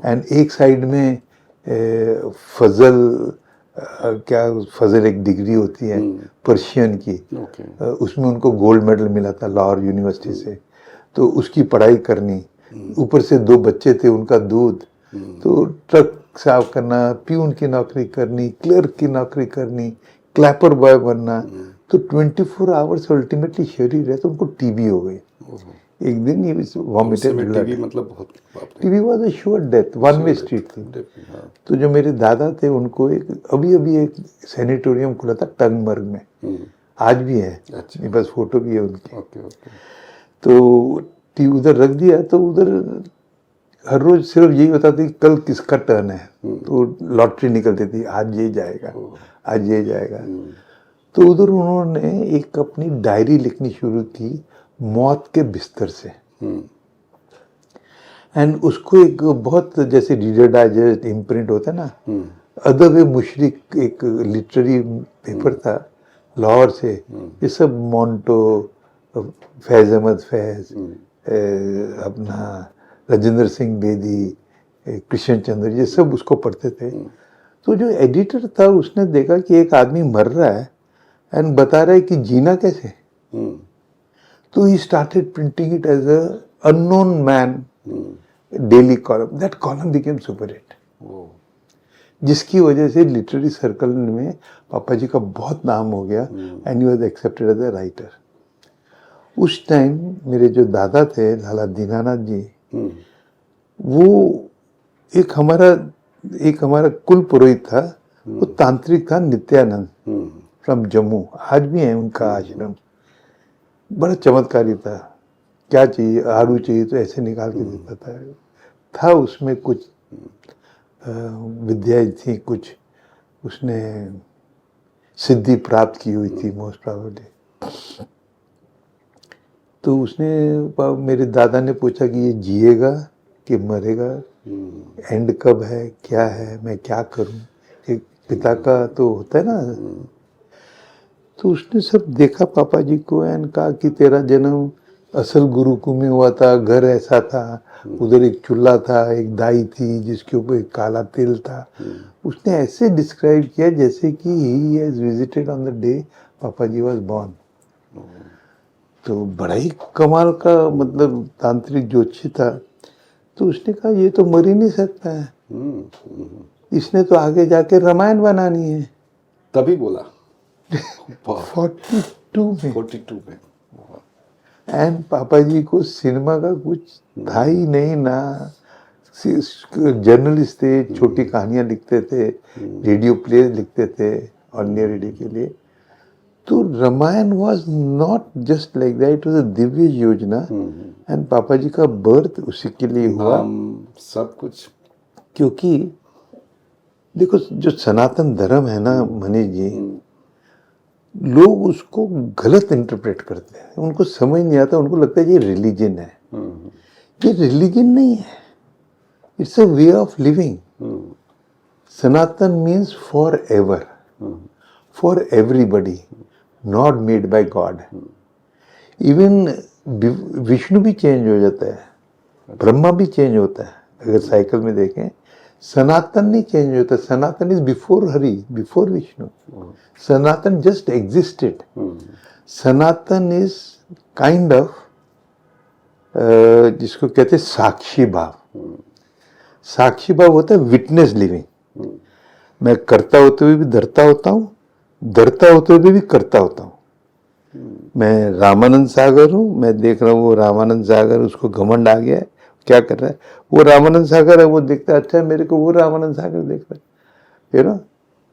एंड एक साइड में फजल क्या फजल एक डिग्री होती है पर्शियन की, उसमें उनको गोल्ड मेडल मिला था लाहौर यूनिवर्सिटी से, तो उसकी पढ़ाई करनी। ऊपर से 2 बच्चे थे, उनका दूध, तो ट्रक साफ करना, प्यून की नौकरी करनी, क्लर्क की नौकरी करनी, क्लैपर बॉय बनना। तो 24 आवर्स अल्टीमेटली शरीर है, तो उनको टीबी हो गई। एक दिन ये वॉमिटेड ब्लड। टीबी मतलब बहुत, TB was a sure death, one way street थी। तो जो मेरे दादा थे उनको एक अभी एक सैनिटोरियम खुला था टंगमर्ग में, आज भी है, मेरे पास फोटो भी है उनकी। तो उधर रख दिया, तो उधर हर रोज सिर्फ यही होता था कि कल किसका टर्न है, तो लॉटरी निकलती थी, आज ये जाएगा, आज ये जाएगा। तो उधर उन्होंने एक अपनी डायरी लिखनी शुरू की मौत के बिस्तर से। एंड उसको एक बहुत जैसे रीडर डाइजेस्ट इम्प्रिंट होता है ना, अदब मुशरिक एक लिटरेरी पेपर था लाहौर से। ये सब मोन्टो, फैज अहमद फैज, अपना राजेंद्र सिंह बेदी, कृष्ण चंद्र, ये सब उसको पढ़ते थे। तो जो एडिटर था उसने देखा कि एक आदमी मर रहा है एंड बता रहा है कि जीना कैसे। तो he started printing it as a unknown man daily column. That column became super hit, जिसकी वजह से लिटरेरी सर्कल में पापा जी का बहुत नाम हो गया and he was accepted as a writer. उस टाइम मेरे जो दादा थे लाला दीनानाथ जी, वो एक हमारा कुल पुरोहित था, वो तांत्रिक था, नित्यानंद फ्रॉम जम्मू, आज भी है उनका आश्रम। बड़ा चमत्कारी था, क्या चाहिए, आड़ू चाहिए तो ऐसे निकाल के देता था उसमें कुछ विद्याएं थी, कुछ उसने सिद्धि प्राप्त की हुई थी मोस्ट प्रोबेबली। तो मेरे दादा ने पूछा कि ये जिएगा कि मरेगा, एंड कब है, क्या है, मैं क्या करूं। एक पिता का तो होता है ना। तो उसने सब देखा पापा जी को एंड कहा कि तेरा जन्म असल गुरुकुल में हुआ था, घर ऐसा था, उधर एक चूल्हा था, एक दाई थी जिसके ऊपर एक काला तिल था। उसने ऐसे डिस्क्राइब किया जैसे कि he has visited on the day पापा जी वाज बॉर्न। तो बड़ा ही कमाल का मतलब तांत्रिक ज्योतिषी था। तो उसने कहा ये तो मर ही नहीं सकता है, इसने तो आगे जाके रामायण बनानी है। तभी बोला 42 में। 42 में। एंड पापा जी को सिनेमा का कुछ था ही नहीं ना। जर्नलिस्ट थे, छोटी कहानियां लिखते थे, रेडियो प्ले लिखते थे ऑल इंडिया रेडियो के लिए। तो Ramayan was not just like that, it was a दिव्य योजना। एंड पापा जी का बर्थ उसी के लिए हुआ। सब कुछ। क्योंकि देखो जो सनातन धर्म है ना मनीष जी, लोग उसको गलत इंटरप्रेट करते हैं, उनको समझ नहीं आता, उनको लगता है ये रिलीजन है। ये रिलीजन नहीं है, it's a way of living. Sanatan means for ever, for everybody, not made by God. Even Vishnu भी चेंज हो जाता है, ब्रह्मा भी चेंज होता है। अगर साइकिल में देखें, सनातन नहीं चेंज होता। Sanatan is before Hari, before Vishnu. Sanatan just existed. Sanatan is kind of जिसको कहते हैं साक्षी भाव। साक्षी भाव होता है विटनेस लिविंग। मैं करता होते हुए भी धरता होता हूँ, धरता होते हुए भी करता होता हूँ। मैं रामानंद सागर हूँ, मैं देख रहा हूँ वो रामानंद सागर, उसको घमंड आ गया है, क्या कर रहा है, वो रामानंद सागर है, वो देखता है अच्छा मेरे को वो रामानंद सागर देख रहा है, you know,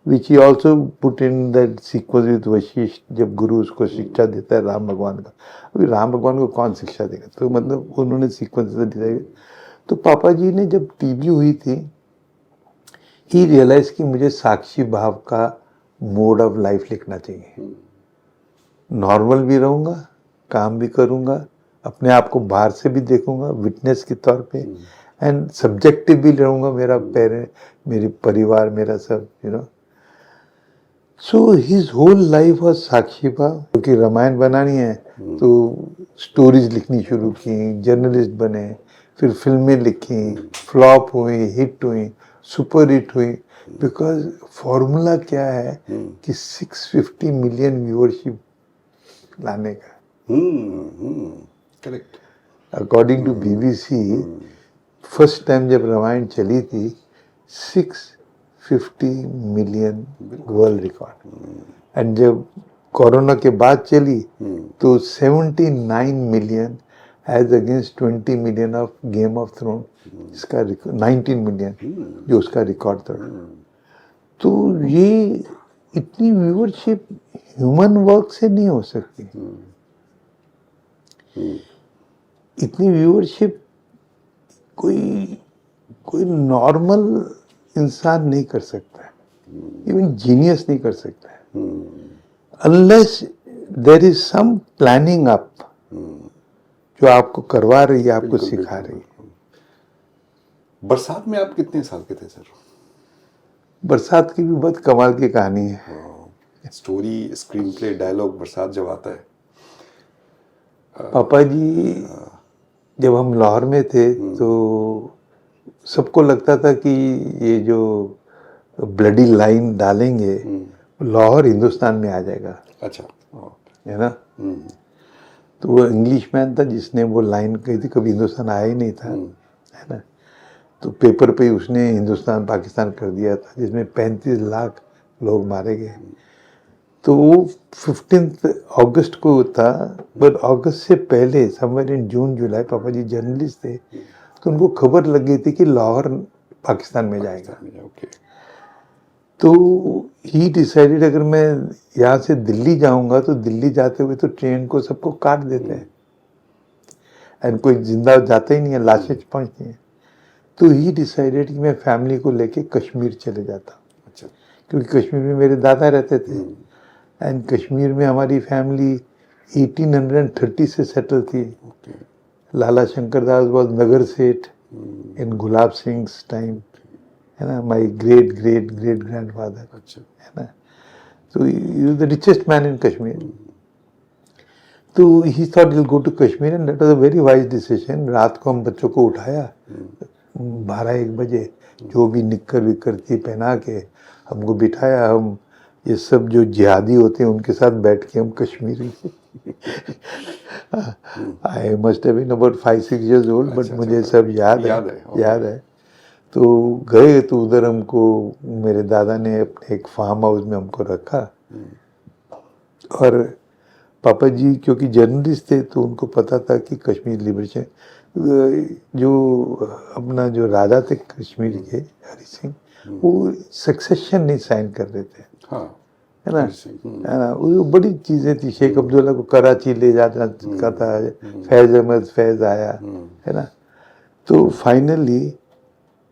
which he also put in that sequence with Vashishtha, जब गुरु उसको शिक्षा देता है राम भगवान का। अभी राम भगवान को कौन शिक्षा देगा, तो मतलब उन्होंने सीक्वेंस दिया। तो पापा जी ने जब टीबी हुई थी, ही रियलाइज कि मुझे साक्षी भाव का मोड ऑफ लाइफ लिखना चाहिए। नॉर्मल भी रहूँगा, काम भी करूँगा, अपने आप को बाहर से भी देखूंगा विटनेस के तौर पे, एंड सब्जेक्टिव भी रहूँगा, मेरा पेरेंट, मेरी परिवार, मेरा सब, you know. So his whole life was sakshi bhav. क्योंकि रामायण बनानी है तो स्टोरीज लिखनी शुरू की, जर्नलिस्ट बने, फिर फिल्में लिखी, फ्लॉप हुई, हिट हुई, सुपर हिट हुई। बिकॉज फॉर्मूला क्या है कि 650 मिलियन व्यूअरशिप लाने का। Correct. According to BBC, first time जब रामायण चली थी 650 मिलियन वर्ल्ड रिकॉर्ड। एंड जब कोरोना के बाद चली तो 79 million as against 20 million of Game of Throne, इसका 19 मिलियन जो उसका रिकॉर्ड था। तो ये इतनी व्यूअरशिप ह्यूमन वर्क से नहीं हो सकती। इतनी व्यूअरशिप कोई नॉर्मल इंसान नहीं कर सकता है, इवन जीनियस नहीं कर सकता है, unless there is some planning up जो आपको करवा रही है, आपको सिखा रही है। बरसात में आप कितने साल के थे सर? बरसात की भी बहुत कमाल की कहानी है। स्टोरी, स्क्रीन प्ले, डायलॉग, बरसात जब आता है। पापा जी जब हम लाहौर में थे तो सबको लगता था कि ये जो ब्लडी लाइन डालेंगे लाहौर हिंदुस्तान में आ जाएगा। अच्छा, है ना। तो वो इंग्लिश मैन था जिसने वो लाइन कही थी, कभी हिंदुस्तान आया ही नहीं था, है ना। तो पेपर पे उसने हिंदुस्तान पाकिस्तान कर दिया था, जिसमें 35 लाख लोग मारे गए। तो वो 15 अगस्त को था, बट अगस्त से पहले समवेयर इन जून जुलाई, पापा जी जर्नलिस्ट थे, तो उनको खबर लग गई थी कि लाहौर पाकिस्तान में जाएगा। तो ही डिसाइडेड अगर मैं यहाँ से दिल्ली जाऊंगा तो दिल्ली जाते हुए तो ट्रेन को सबको काट देते हैं एंड कोई जिंदा जाता ही नहीं है, लाशें पहुँचती हैं। तो ही डिसाइडेड कि मैं फैमिली को लेके कश्मीर चले जाता। अच्छा। क्योंकि कश्मीर में मेरे दादा रहते थे एंड कश्मीर में हमारी फैमिली 1830 से सेटल थी. Okay. Lala Shankar Das was नगर सेठ in गुलाब सिंह टाइम, है ना. My great great great grandfather, अच्छा. है ना. So he was the richest man in Kashmir. तो he thought he'll go to Kashmir and that was a very wise decision. रात को हम बच्चों को उठाया 12-1 बजे, जो भी निक्कर विक्कर थी पहना के हमको बिठाया. हम ये सब जो जिहादी होते हैं उनके साथ बैठ के हम Kashmiri I must have been about 5-6 years old, but मुझे सब याद है. तो गए तो उधर हमको मेरे दादा ने अपने एक फार्म हाउस में हमको रखा. और पापा जी क्योंकि जर्नलिस्ट थे तो उनको पता था कि कश्मीर लिबरेशन, जो अपना जो राजा थे कश्मीर के हरि सिंह, वो सक्सेशन नहीं साइन कर रहे थे. हाँ. है ना. वो बड़ी चीज़ें थी. शेख अब्दुल्ला को कराची ले जाना का था, फैज़ अहमद फैज़ आया, है ना. तो फाइनली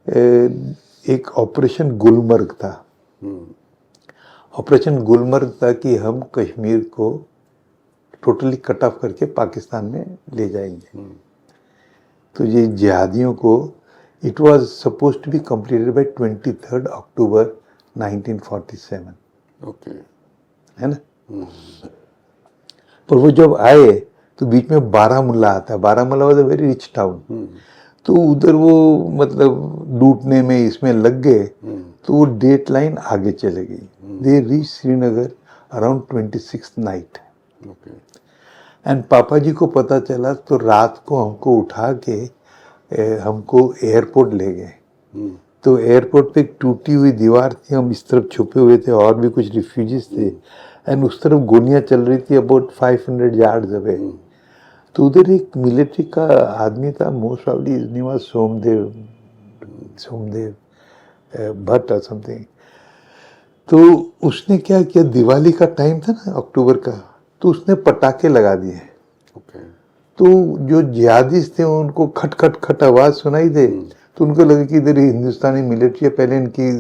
एक ऑपरेशन गुलमर्ग था. ऑपरेशन गुलमर्ग था कि हम कश्मीर को टोटली कट ऑफ करके पाकिस्तान में ले जाएंगे. तो ये जिहादियों को it was suppose to be completed by 23 October 1947. Okay. है ना. पर वो जब आए तो बीच में बारामुल्ला आता है. Baramulla was a very rich town. तो उधर वो मतलब लूटने में इसमें लग गए तो वो डेट लाइन आगे चले गई. They reach Srinagar around 26th night. Okay. And पापा जी को पता चला तो रात को हमको उठा के हमको एयरपोर्ट ले गए. तो एयरपोर्ट पे एक टूटी हुई दीवार थी, हम इस तरफ छुपे हुए थे और भी कुछ रिफ्यूजीज थे. एंड उस तरफ गोलियां चल रही थी अबाउट 500 yards अवे. तो उधर एक मिलिट्री का आदमी था, most probably his name was Somdev Bhatt और समथिंग. तो उसने क्या किया, दिवाली का टाइम था ना अक्टूबर का, तो उसने पटाखे लगा दिए. ओके. तो जो जिहादीज थे उनको खट खट खट आवाज सुनाई दे. तो उनको लगे कि इधर हिंदुस्तानी मिलिट्री है, पहले इनकी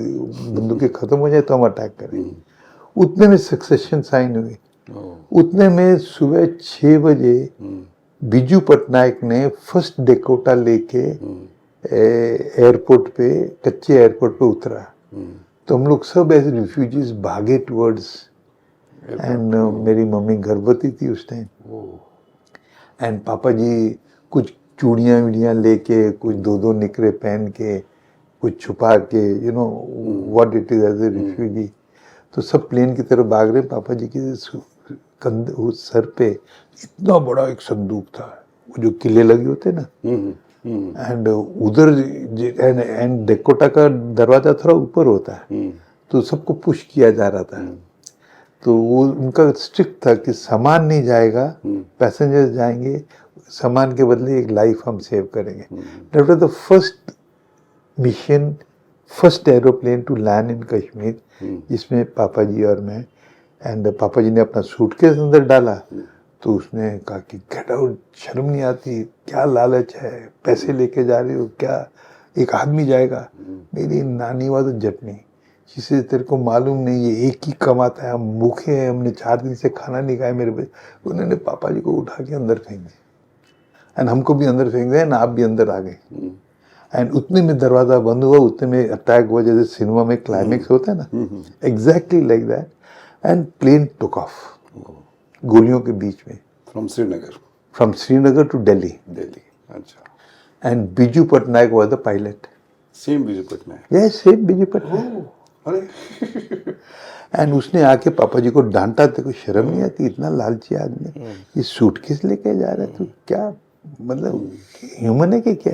बंदूकें खत्म हो जाए तो हम अटैक करें. उतने में सक्सेशन साइन हुई. उतने में सुबह 6 बजे बिजू पटनायक ने फर्स्ट डेकोटा लेके एयरपोर्ट पे, कच्चे एयरपोर्ट पे उतरा. तो हम लोग सब एज रिफ्यूजीज भागे टुवर्ड्स. एंड मेरी मम्मी गर्भवती थी उस टाइम. एंड पापा जी कुछ चूड़ियाँ वीड़ियाँ लेके, कुछ 2-2 निकरे पहन के, कुछ छुपा के, you know what it is as a refugee. तो सब प्लेन की तरफ भाग रहे. पापा जी के कंधे, उस सर पे इतना बड़ा एक संदूक था, वो जो किले लगे होते ना. एंड उधर एंड डेकोटा का दरवाजा थोड़ा ऊपर होता है, तो सबको पुश किया जा रहा था. तो वो उनका स्ट्रिक्ट था कि सामान नहीं जाएगा, पैसेंजर्स जाएंगे, सामान के बदले एक लाइफ हम सेव करेंगे. That was the first mission, first aeroplane to land in Kashmir, जिसमें पापा जी और मैं. एंड पापा जी ने अपना सूटकेस अंदर डाला तो उसने कहा कि गेट आउट, शर्म नहीं आती, क्या लालच है, पैसे लेके जा रही हो क्या, एक आदमी जाएगा. मेरी नानी वाज जटनी, जिसे तेरे को मालूम नहीं है एक ही कमाता है, हम भूखे हैं, हमने 4 दिन से खाना नहीं खाया मेरे बच्चे. उन्होंने पापा जी को उठा के अंदर फेंक दिया एंड हमको भी अंदर फेंक दिया एंड आप भी अंदर आ गए. एंड उतने में दरवाज़ा बंद हुआ, उतने में अटैक हुआ, जैसे सिनेमा में क्लाइमेक्स होता है ना, exactly like that. And plane took off गोलियों के बीच में फ्रॉम श्रीनगर टू दिल्ली. अच्छा. And Biju Patnaik was the pilot. Same Biju Patnaik. Yes, same Biju Patnaik. अरे. एंड उसने आके पापा जी को डांटा, तेरे को शर्म नहीं आती, इतना लालची आदमी, ये सूटकेस लेके जा रहा है, तू क्या मतलब ह्यूमन है कि क्या.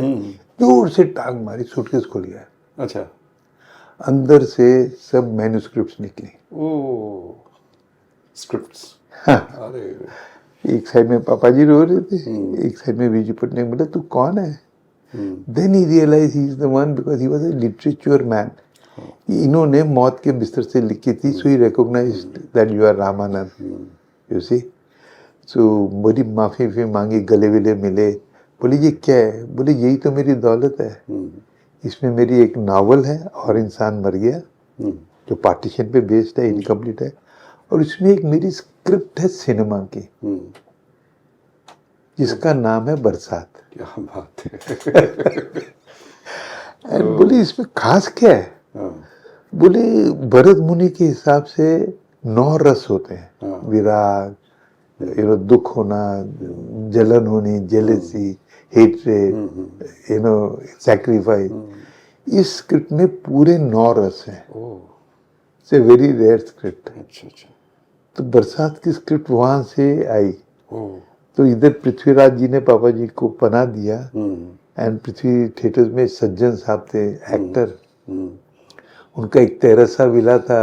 जोर से टांग मारी, सूटकेस खुल गया. अच्छा. अंदर से सब मैन्युस्क्रिप्ट्स निकली. ओह, स्क्रिप्ट्स. अरे. एक साइड में पापा जी रो रहे थे, एक साइड में बिजू पटनायक. बोला तू कौन है. Then he realise he is the one, because he was a literature man. इन्होंने मौत के बिस्तर से लिखी थी. So he recognised that you are Ramanand, you see. So बड़ी माफ़ी मांगी, गले विले मिले. बोले ये क्या है. बोले यही तो मेरी दौलत है. इसमें मेरी एक नावल है और इंसान मर गया, जो पार्टीशन पे बेस्ड है, इनकम्प्लीट है. और इसमें एक मेरी स्क्रिप्ट है सिनेमा की. जिसका नाम है बरसात। क्या बात है। एंड बोले इसमें खास क्या है? हाँ, बोले भरत मुनि के हिसाब से 9 रस होते हैं, हाँ। विराग, दुख होना, जलन होनी, जेलेसी, हेट्रेड, सैक्रिफाइस। इस स्क्रिप्ट में पूरे 9 रस हैं। Oh, it's a very rare script. अच्छा अच्छा। तो बरसात की स्क्रिप्ट वहां से आई। ओह, तो इधर पृथ्वीराज जी ने पापा जी को पना दिया। एंड पृथ्वी थिएटर्स में सज्जन साहब थे एक्टर। उनका एक तेरसा विला था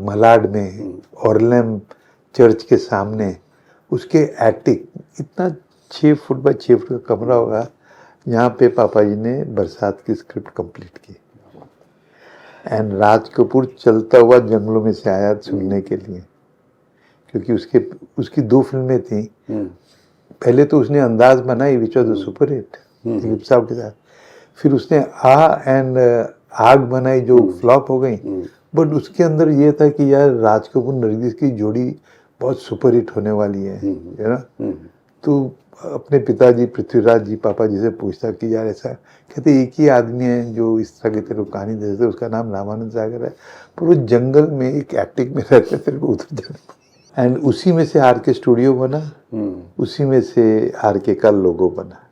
मलाड में, ऑर्लैम चर्च के सामने। उसके एटिक, इतना 6 फुट बाय 6 फुट का कमरा होगा, यहाँ पे पापा जी ने बरसात की स्क्रिप्ट कंप्लीट की। एंड राज कपूर चलता हुआ जंगलों में से आया सुनने के लिए, क्योंकि उसकी 2 फिल्में थी। पहले तो उसने अंदाज बनाई which was the super hit Dilip साहब के साथ। फिर उसने एंड आग बनाई जो फ्लॉप हो गई। बट उसके अंदर ये था कि यार राज कपूर नरगिस की जोड़ी बहुत सुपर हिट होने वाली है ना। तो अपने पिताजी पृथ्वीराज जी पापा जी से पूछता कि यार ऐसा, कहते एक ही आदमी है जो इस तरह की तेरे को कहानी दे सकते, उसका नाम रामानंद सागर है, पर वो जंगल में एक एक्टिंग में रहते तेरे को उतर जाना। एंड उसी में से आर के स्टूडियो बना, उसी में से आर के का लोगो बना।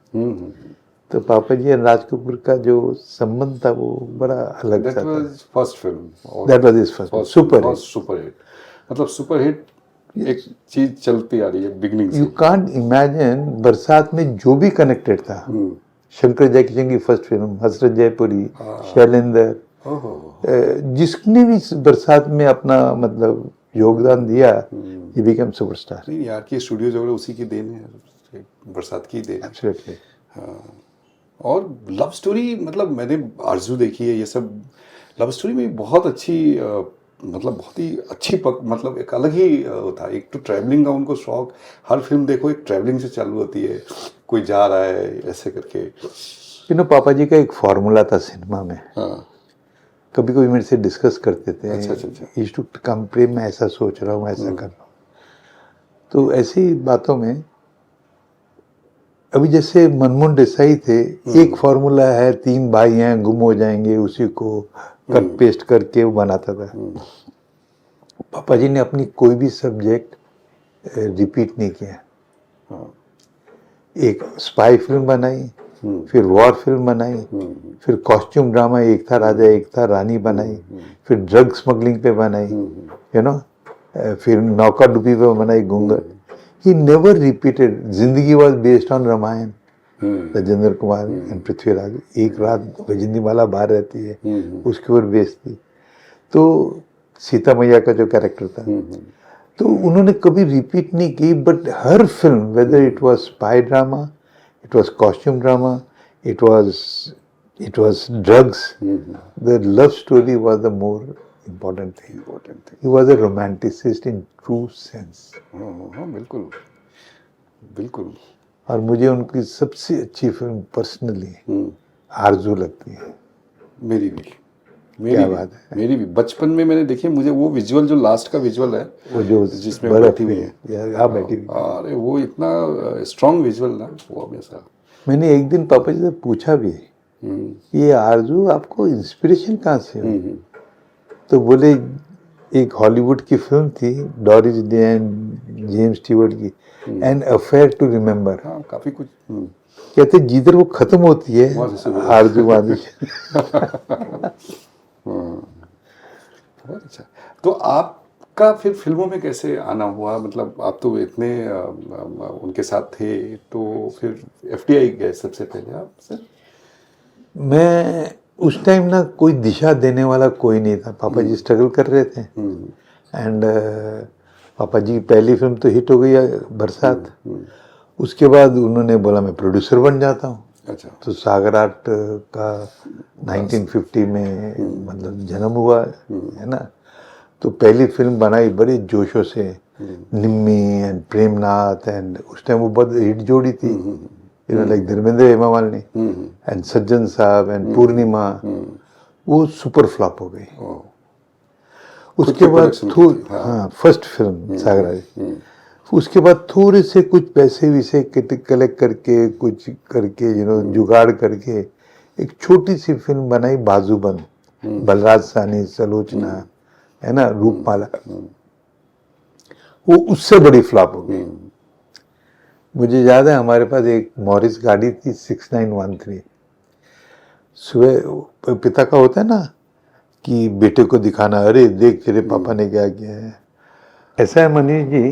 तो पापा जी और राज कपूर का जो संबंध था वो बड़ा अलग दैट था। Was first film. That was his first super hit. Super hit, मतलब सुपर हिट एक चीज चलती आ रही है बिगनिंग से। यू कांट इमेजिन बरसात में जो भी कनेक्टेड था, शंकर जयकिशन की फर्स्ट फिल्म, हसरत जयपुरी, शैलेंद्र, जिसने भी बरसात में अपना मतलब योगदान दिया, ही बिकम सुपरस्टार। नहीं यार, की स्टूडियो जो है उसी की देन है, बरसात की देन है। एब्सोल्युटली। और लव स्टोरी, मतलब मैंने आरजू देखी है, ये सब लव स्टोरी में बहुत अच्छी मतलब बहुत ही अच्छी मतलब एक अलग ही होता है। एक तो ट्रैवलिंग का उनको शौक, हर फिल्म देखो एक ट्रैवलिंग से चालू होती है, कोई जा रहा है ऐसे करके। पापा जी का एक फॉर्मूला था सिनेमा में। हाँ, कभी कभी मेरे से डिस्कस करते थे। अच्छा। इस कम प्रेम में ऐसा सोच रहा हूँ, ऐसा कर रहा हूँ। तो ऐसी बातों में अभी जैसे मनमोहन देसाई थे, एक फॉर्मूला है, 3 भाई हैं, गुम हो जाएंगे, उसी को कट पेस्ट करके वो बनाता था। पापा जी ने अपनी कोई भी सब्जेक्ट रिपीट नहीं किया। एक स्पाई फिल्म बनाई, फिर वॉर फिल्म बनाई, फिर कॉस्ट्यूम ड्रामा, एक था राजा एक था रानी बनाई, फिर ड्रग स्मगलिंग पे बनाई, फिर नौका डुबी पे बनाई Ghungar. He never repeated. Zindagi was based on Ramayan, Rajendra Kumar and Prithviraj. एक रात वैजंतीमाला बाहर रहती है, उसके ऊपर बेस्ड थी। तो सीता मैया का जो कैरेक्टर था, तो उन्होंने कभी रिपीट नहीं की। But her film, whether it was spy drama, it was costume drama, it was drugs, the love story was the more important thing. He was a romanticist in true sense. हाँ, बिल्कुल। और मुझे उनकी सबसे अच्छी film personally आरजू लगती है। मेरी भी बचपन में मैंने देखी। मुझे वो विजुअल, जो लास्ट का विजुअल है, वो जो जिसमें बैठी हुई है, आप बैठी हुई, अरे वो इतना स्ट्रॉन्ग विजुअल ना, वो हमेशा। मैंने एक दिन पापा जी से पूछा भी, ये आरजू आपको इंस्पिरेशन कहाँ से हुई? तो बोले एक हॉलीवुड की फिल्म थी, Doris day and James Stewart की, एन अफेयर टू रिमेम्बर। हाँ, काफी कुछ कहते जिधर वो खत्म होती है आरजू वादी। बहुत अच्छा। तो आपका फिर फिल्मों में कैसे आना हुआ? मतलब आप तो इतने उनके साथ थे, तो फिर एफटीआई गए सबसे पहले आप सर? मैं उस टाइम ना कोई दिशा देने वाला कोई नहीं था। पापा जी स्ट्रगल कर रहे थे। एंड पापा जी की पहली फिल्म तो हिट हो गई बरसात। उसके बाद उन्होंने बोला मैं प्रोड्यूसर बन जाता हूँ। अच्छा। तो सागर आर्ट का 1950 में मतलब जन्म हुआ है ना। तो पहली फिल्म बनाई बड़े जोशों से, निम्मी एंड प्रेमनाथ। एंड उस टाइम वो बहुत हिट जोड़ी थी, लाइक धर्मेंद्र हेमा मालिनी एंड सज्जन साहब एंड पूर्णिमा। वो सुपर फ्लॉप हो गई। उसके बाद फर्स्ट फिल्म सागरा, उसके बाद थोड़े से कुछ पैसे विसे कलेक्ट करके कुछ करके जुगाड़ करके एक छोटी सी फिल्म बनाई बाजूबंद, बलराज साहनी, सलोचना, है ना, रूपमाला। वो उससे बड़ी फ्लॉप हो गई। मुझे याद है हमारे पास एक मॉरिस गाड़ी थी 6913। सुबह पिता का होता है ना कि बेटे को दिखाना, अरे देख तेरे पापा ने क्या किया है। ऐसा है मनीष जी,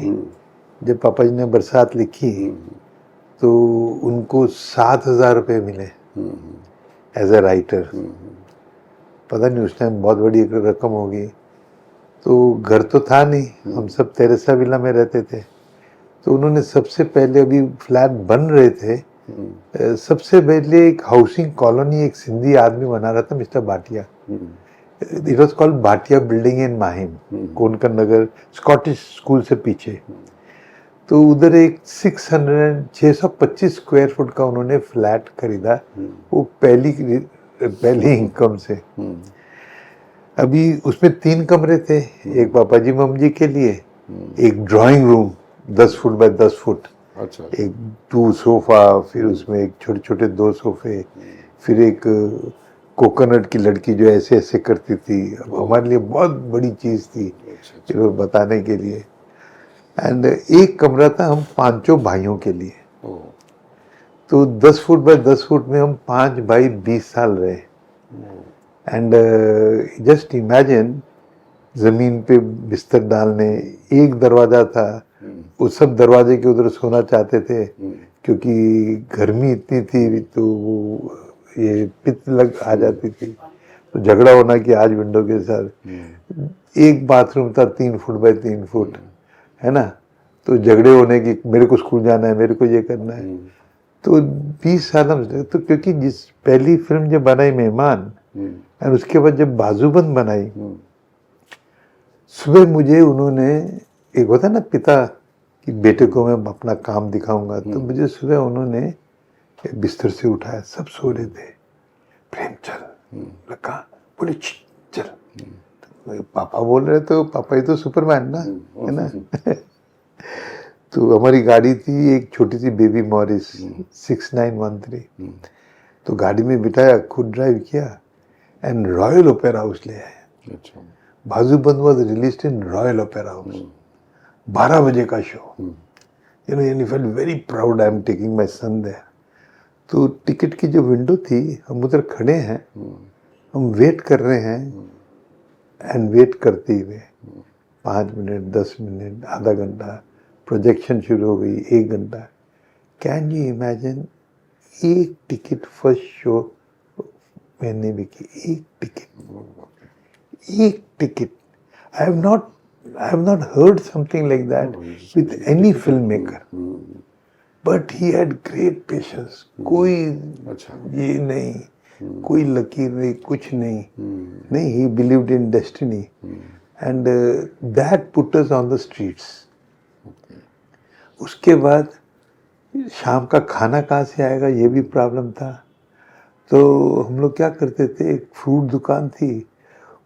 जब पापा जी ने बरसात लिखी तो उनको 7,000 रुपये मिले एज ए राइटर। पता नहीं उस टाइम बहुत बड़ी एक रकम होगी। तो घर तो था नहीं, हम सब तेरेसा विला में रहते थे। तो उन्होंने सबसे पहले, अभी फ्लैट बन रहे थे, सबसे पहले एक हाउसिंग कॉलोनी एक सिंधी आदमी बना रहा था, mister Bhatia. It was called Bhatia building in Mahim, Konkar Nagar, Scottish school से पीछे। तो उधर एक 625 स्क्वायर फुट का उन्होंने फ्लैट खरीदा, वो पहली इनकम से। अभी उसमें 3 कमरे थे, एक पापा जी मम्मी जी के लिए, एक drawing room 10 foot by 10 foot, अच्छा, एक 2 सोफा, फिर उसमें एक छोटे छोटे 2 सोफे, फिर एक कोकोनट की लड़की जो ऐसे ऐसे करती थी। अब हमारे लिए बहुत बड़ी चीज़ थी चलो बताने के लिए। एंड एक कमरा था हम 5 भाइयों के लिए। तो 10 फुट बाय 10 फुट में हम 5 भाई 20 साल रहे। एंड जस्ट इमेजिन, जमीन पे बिस्तर डालने, एक दरवाजा था, उस सब दरवाजे के उधर सोना चाहते थे क्योंकि गर्मी इतनी थी तो वो ये पित्त लग आ जाती थी। तो झगड़ा होना कि आज विंडो के साथ। एक बाथरूम था 3 फुट बाय 3 फुट, है ना। तो झगड़े होने की, मेरे को स्कूल जाना है, मेरे को ये करना है। तो 20 साल हम, तो क्योंकि जिस पहली फिल्म जब बनाई मेहमान, और उसके बाद जब बाजूबंद बनाई, सुबह मुझे उन्होंने, एक होता ना पिता कि बेटे को मैं अपना काम दिखाऊंगा, तो मुझे सुबह उन्होंने बिस्तर से उठाया, सब सो रहे थे, प्रेम चल, लगा बोले चल। तो पापा बोल रहे, तो पापा ही तो सुपरमैन ना, है ना। तो हमारी गाड़ी थी एक छोटी सी बेबी मॉरिस 6913। तो गाड़ी में बिठाया, खुद ड्राइव किया एंड रॉयल ओपेरा हाउस ले आए। अच्छा, Bajuband was released in Royal Opera House, 12 बजे का शो। यानी felt very proud, I am taking my son there. तो टिकट की जो विंडो थी, हम उधर खड़े हैं, हम वेट कर रहे हैं, एंड वेट करते हुए 5 मिनट, 10 मिनट, आधा घंटा, प्रोजेक्शन शुरू हो गई, 1 घंटा। कैन यू इमेजिन, एक टिकट फर्स्ट शो मैंने भी की, एक ticket. I have not heard something like that with any filmmaker, but he had great patience. कोई ये नहीं, कोई लकीर नहीं, कुछ नहीं, नहीं, he believed in destiny, and that put us on the streets. उसके बाद शाम का खाना कहाँ से आएगा, ये भी प्रॉब्लम था। तो हम लोग क्या करते थे, एक फ्रूट दुकान थी,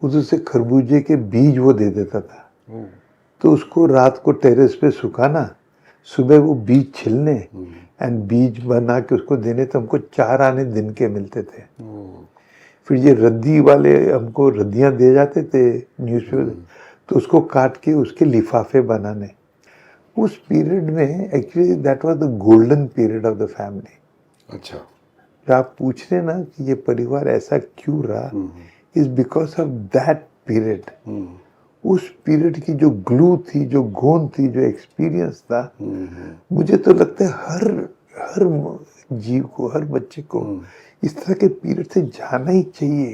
उधर से खरबूजे के बीज वो दे देता था। तो उसको रात को टेरेस पे सुखाना, सुबह वो बीज छिलने एंड बीज बना के उसको देने, तो हमको 4 आने दिन के मिलते थे। फिर ये रद्दी वाले हमको रद्दियाँ दे जाते थे न्यूज़पेपर, तो उसको काट के उसके लिफाफे बनाने। उस पीरियड में actually that was the golden period of the family. अच्छा, तो आप पूछ रहे ना कि ये परिवार ऐसा क्यों रहा, is because of that period. उस पीरियड की जो ग्लू थी, जो गोंद थी, जो एक्सपीरियंस था, मुझे तो लगता है हर जीव को, हर बच्चे को इस तरह के पीरियड से जाना ही चाहिए।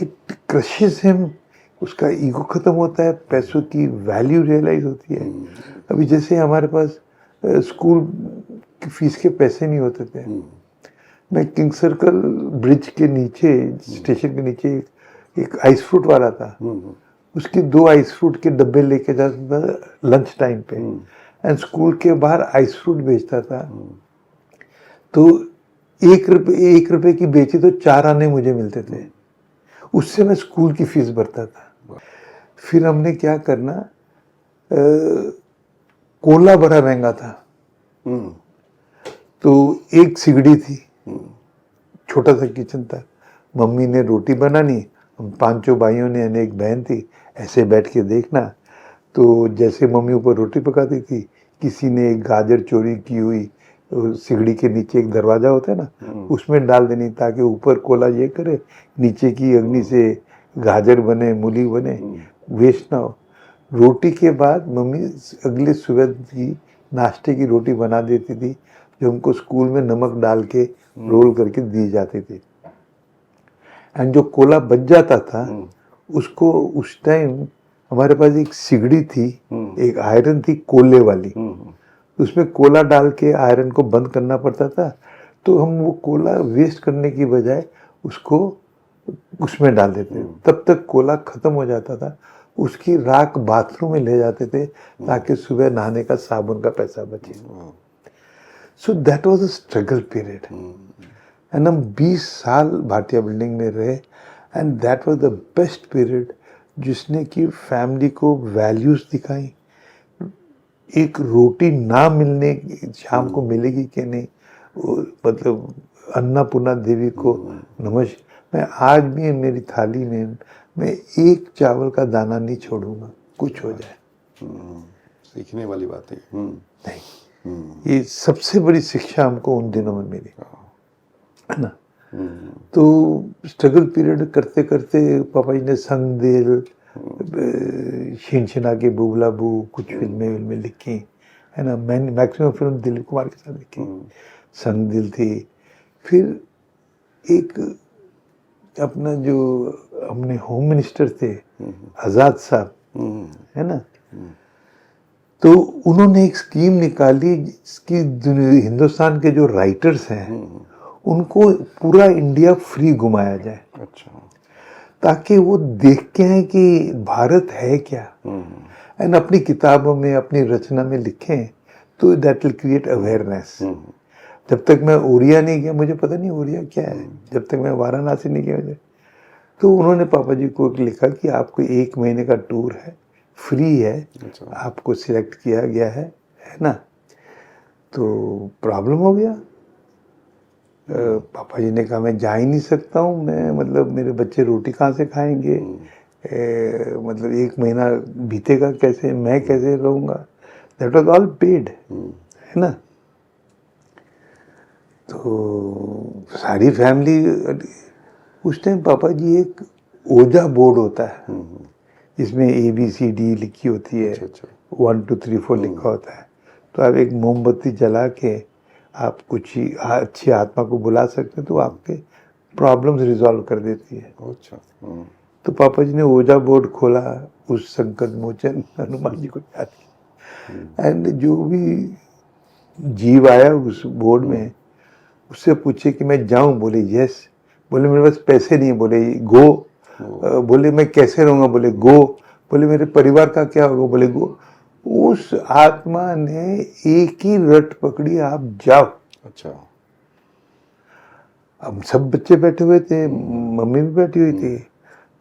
इट क्रशेस हिम, उसका ईगो खत्म होता है, पैसों की वैल्यू रियलाइज होती है। अभी जैसे हमारे पास स्कूल की फीस के पैसे नहीं होते थे, मैं किंग सर्कल ब्रिज के नीचे, स्टेशन के नीचे एक आइस फ्रूट वाला था, उसके 2 आइस फ्रूट के डब्बे लेके जाता था लंच टाइम पे, एंड स्कूल के बाहर आइस फ्रूट बेचता था। तो 1 रुपए की बेची तो 4 आने मुझे मिलते थे, उससे मैं स्कूल की फीस भरता था। फिर हमने क्या करना, कोला बड़ा महंगा था, हम्म, तो एक सिगड़ी थी, छोटा सा किचन था, मम्मी ने रोटी बनानी, हम पांचों भाइयों ने, यानी एक बहन थी, ऐसे बैठ के देखना। तो जैसे मम्मी ऊपर रोटी पकाती थी, किसी ने एक गाजर चोरी की हुई, सिगड़ी के नीचे एक दरवाजा होता है ना, उसमें डाल देनी, ताकि ऊपर कोला ये करे, नीचे की अग्नि से गाजर बने, मूली बने, वेस्ट ना हो। रोटी के बाद मम्मी अगले सुबह की नाश्ते की रोटी बना देती थी, जो हमको स्कूल में नमक डाल के रोल करके दी जाती थी। एंड जो कोला बच जाता था, उसको उस टाइम हमारे पास एक सिगड़ी थी, एक आयरन थी कोले वाली, उसमें कोला डाल के आयरन को बंद करना पड़ता था। तो हम वो कोला वेस्ट करने की बजाय उसको उसमें डाल देते, तब तक कोला खत्म हो जाता था। उसकी राख बाथरूम में ले जाते थे, ताकि सुबह नहाने का साबुन का पैसा बचे। So that was a struggle period. And हम 20 साल भाटिया बिल्डिंग में रहे, and that was the best period, जिसने कि फैमिली को वैल्यूज दिखाई। एक रोटी ना मिलने, शाम को मिलेगी कि नहीं, मतलब अन्नपूर्णा देवी को नमस्कार। मैं आज भी मेरी थाली में मैं एक चावल का दाना नहीं छोड़ूंगा, कुछ हो जाए। सीखने वाली बात है। नहीं, ये सबसे बड़ी शिक्षा हमको उन दिनों में मिली, है ना। तो स्ट्रगल पीरियड करते करते पापा जी ने संग दिल, छिनछिना के बुबला बू, कुछ फिल्में लिखी, है ना। मैंने मैक्सिमम फिल्म दिलीप कुमार के साथ लिखी। संग दिल थी, फिर एक अपना जो हमने होम मिनिस्टर थे आजाद साहब, है ना, तो उन्होंने एक स्कीम निकाली जिसकी हिंदुस्तान के जो राइटर्स हैं उनको पूरा इंडिया फ्री घुमाया जाए। अच्छा, ताकि वो देख के आए कि भारत है क्या, एंड अपनी किताबों में, अपनी रचना में लिखें, तो दैट विल क्रिएट अवेयरनेस। जब तक मैं ओरिया नहीं गया, मुझे पता नहीं ओरिया क्या है, जब तक मैं वाराणसी नहीं गया। तो उन्होंने पापा जी को लिखा कि आपको 1 महीने का टूर है, फ्री है, आपको सिलेक्ट किया गया है ना। तो प्रॉब्लम हो गया। पापा जी ने कहा मैं जा ही नहीं सकता हूँ, मैं मतलब मेरे बच्चे रोटी कहाँ से खाएंगे, मतलब 1 महीना बीतेगा कैसे, मैं कैसे रहूँगा। दैट वाज ऑल पेड, है ना। तो सारी फैमिली, उस टाइम पापा जी एक ओजा बोर्ड होता है, जिसमें ABCD लिखी होती है, 1 2 3 4 लिखा होता है। तो आप एक मोमबत्ती जला के आप कुछ ही अच्छी आत्मा को बुला सकते हैं, तो आपके प्रॉब्लम्स रिजॉल्व कर देती है। अच्छा। तो पापा जी ने ओजा बोर्ड खोला, उस संकट मोचन हनुमान जी को याद किया, एंड जो भी जीव आया उस बोर्ड में, उससे पूछे कि मैं जाऊं, बोले यस, बोले मेरे पास पैसे नहीं, बोले गो, बोले मैं कैसे रहूंगा, बोले गो, बोले मेरे परिवार का क्या होगा, बोले गो। उस आत्मा ने एक ही रट पकड़ी, आप जाओ। अच्छा। अब सब बच्चे बैठे हुए थे, मम्मी भी बैठी हुई थी।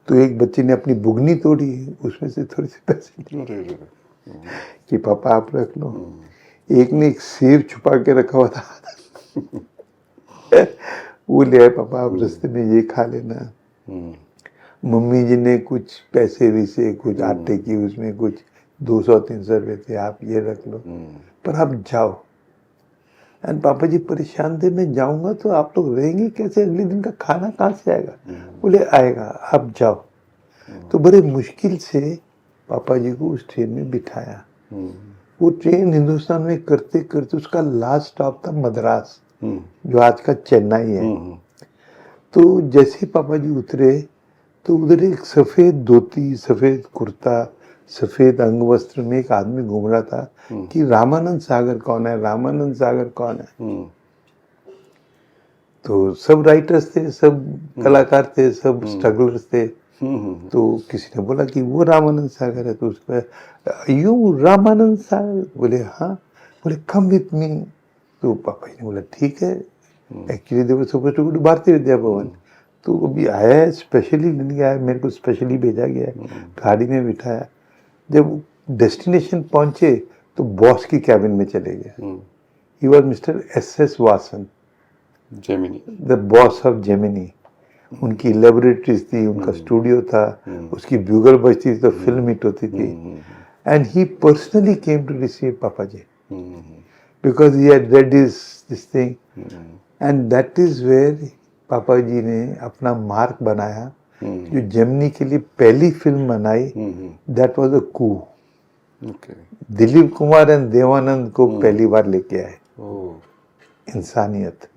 तो एक बच्चे ने अपनी बुगनी तोड़ी, उसमें से थोड़े से पैसे लिए कि पापा आप रख लो। एक ने एक सेब छुपा के रखा हुआ था वो ले आए, पापा आप रास्ते में ये खा लेना। मम्मी जी ने कुछ पैसे वैसे, कुछ आटे की, उसमें कुछ 200-300 रुपए थे, आप ये रख लो, पर आप जाओ। एंड पापा जी परेशान थे, मैं जाऊंगा तो आप लोग रहेंगे कैसे, अगले दिन का खाना कहाँ से आएगा, बोले आएगा, आप जाओ। तो बड़े मुश्किल से पापा जी को उस ट्रेन में बिठाया। वो ट्रेन हिंदुस्तान में करते करते उसका लास्ट स्टॉप था मद्रास, जो आज का चेन्नई है। तो जैसे पापा जी उतरे, तो उधर एक सफेद धोती, सफेद कुर्ता, सफेद अंग वस्त्र में एक आदमी घूम रहा था कि रामानंद सागर कौन है, रामानंद सागर कौन है। तो सब राइटर्स थे, सब कलाकार थे, सब स्ट्रगलर्स थे। तो किसी ने बोला कि वो रामानंद सागर है, तो उसका यू रामानंद सागर, बोले हाँ, बोले कम विथ मी। तो पापा जी ने बोला ठीक है, actually they were supposed to go to Bharatiya Vidya भवन। तो अभी आया है, स्पेशली नहीं आया, मेरे को स्पेशली भेजा गया है, गाड़ी में बिठाया। जब डेस्टिनेशन पहुंचे तो बॉस की कैबिन में चले गए। He was mister SS Vasan, Gemini. The boss of Gemini. उनकी लेबोरेटरीज थी, उनका स्टूडियो था, उसकी ब्यूगल बजती थी तो फिल्म हिट होती थी। And he personally came to receive papa ji because he had read this thing, and that is where papa ji ने अपना मार्क बनाया। जो जेमिनी के लिए पहली फिल्म बनाई, that was a coup. Okay. Dilip Kumar and Dev Anand को पहली बार लेके आए, इंसानियत।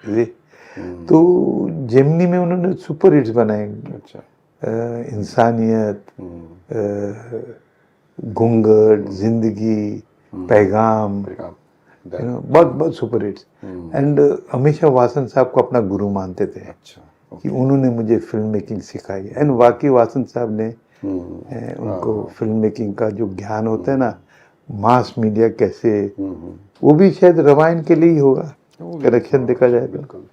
जी। तो जेमिनी में उन्होंने सुपर हिट्स बनाए। अच्छा। इंसानियत, घूंघट, जिंदगी, पैगाम, बहुत बहुत सुपर हिट्स। एंड हमेशा वासन साहब को अपना गुरु मानते थे। अच्छा। कि उन्होंने मुझे फिल्म मेकिंग सिखाई। एंड वाकई वासन साहब ने उनको फिल्म मेकिंग का जो ज्ञान होता है ना, मास मीडिया कैसे, वो भी शायद रामायण के लिए ही होगा, कनेक्शन देखा जाए तो।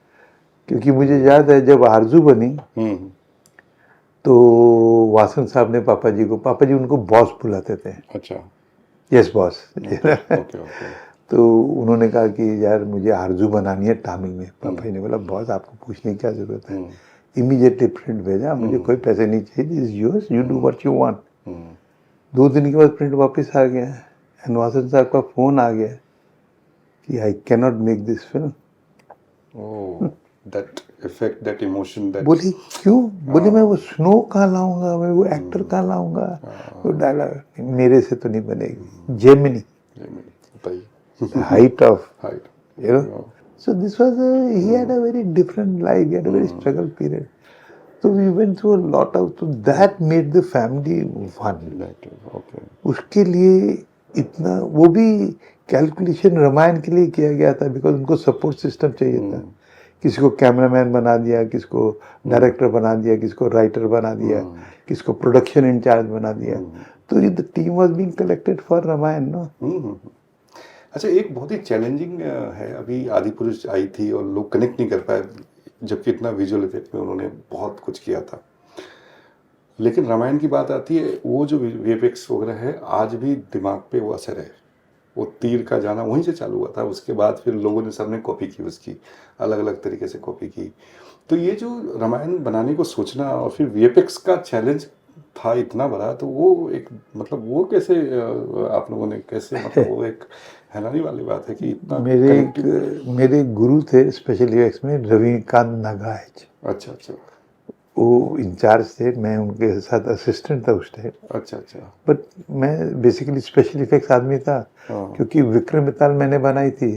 क्योंकि मुझे याद है जब आरजू बनी तो वासन साहब ने पापा जी उनको बॉस बुलाते थे। अच्छा। Yes boss. ओके। तो उन्होंने कहा कि यार मुझे आरजू बनानी है तमिल में। पापा जी ने बोला बॉस आपको पूछने की क्या जरूरत है, इमीडिएटली प्रिंट भेजा, मुझे कोई पैसे नहीं चाहिए, this is yours, you do what you want. 2 दिन के बाद प्रिंट वापस आ गया एंड वासन साहब का फोन आ गया कि I can not make this film. That effect, that emotion, that. बोली क्यों? बोले मैं वो स्नो कहाँ लाऊंगा, मैं वो एक्टर कहाँ लाऊंगा, वो डायलॉग मेरे से तो नहीं बनेगी। Gemini, height of, you know. So this was he had a very different life, he had a very struggle period. So we went through a lot of, so that made the family one. Okay. उसके लिए इतना, वो भी calculation Ramayan के लिए किया गया था बिकॉज उनको सपोर्ट सिस्टम चाहिए था। किसी को कैमरामैन बना दिया, किसको डायरेक्टर बना दिया, किसको राइटर बना दिया, किसको प्रोडक्शन इंचार्ज बना दिया। तो the team was being collected for Ramayan, no. अच्छा, एक बहुत ही चैलेंजिंग है, अभी आदि पुरुष आई थी और लोग कनेक्ट नहीं कर पाए, जबकि इतना विजुअल इफेक्ट में उन्होंने बहुत कुछ किया था। लेकिन रामायण की बात आती है, वो जो वीएफएक्स वगैरह है आज भी दिमाग पे वो असर है। वो तीर का जाना वहीं से चालू हुआ था, उसके बाद फिर लोगों ने सबने कॉपी की, उसकी अलग अलग तरीके से कॉपी की। तो ये जो रामायण बनाने को सोचना और फिर वीएफएक्स का चैलेंज था इतना बड़ा, तो वो एक मतलब वो कैसे आप लोगों ने कैसे, मतलब वो एक हैरानी वाली बात है कि इतना मेरे गुरु थे स्पेशल इफेक्ट्स में, रविकांत नागाज। अच्छा अच्छा। वो इंचार्ज थे, मैं उनके साथ असिस्टेंट था उस टाइम। अच्छा अच्छा। बट मैं बेसिकली स्पेशल इफेक्ट्स आदमी था, क्योंकि विक्रम बेताल मैंने बनाई थी।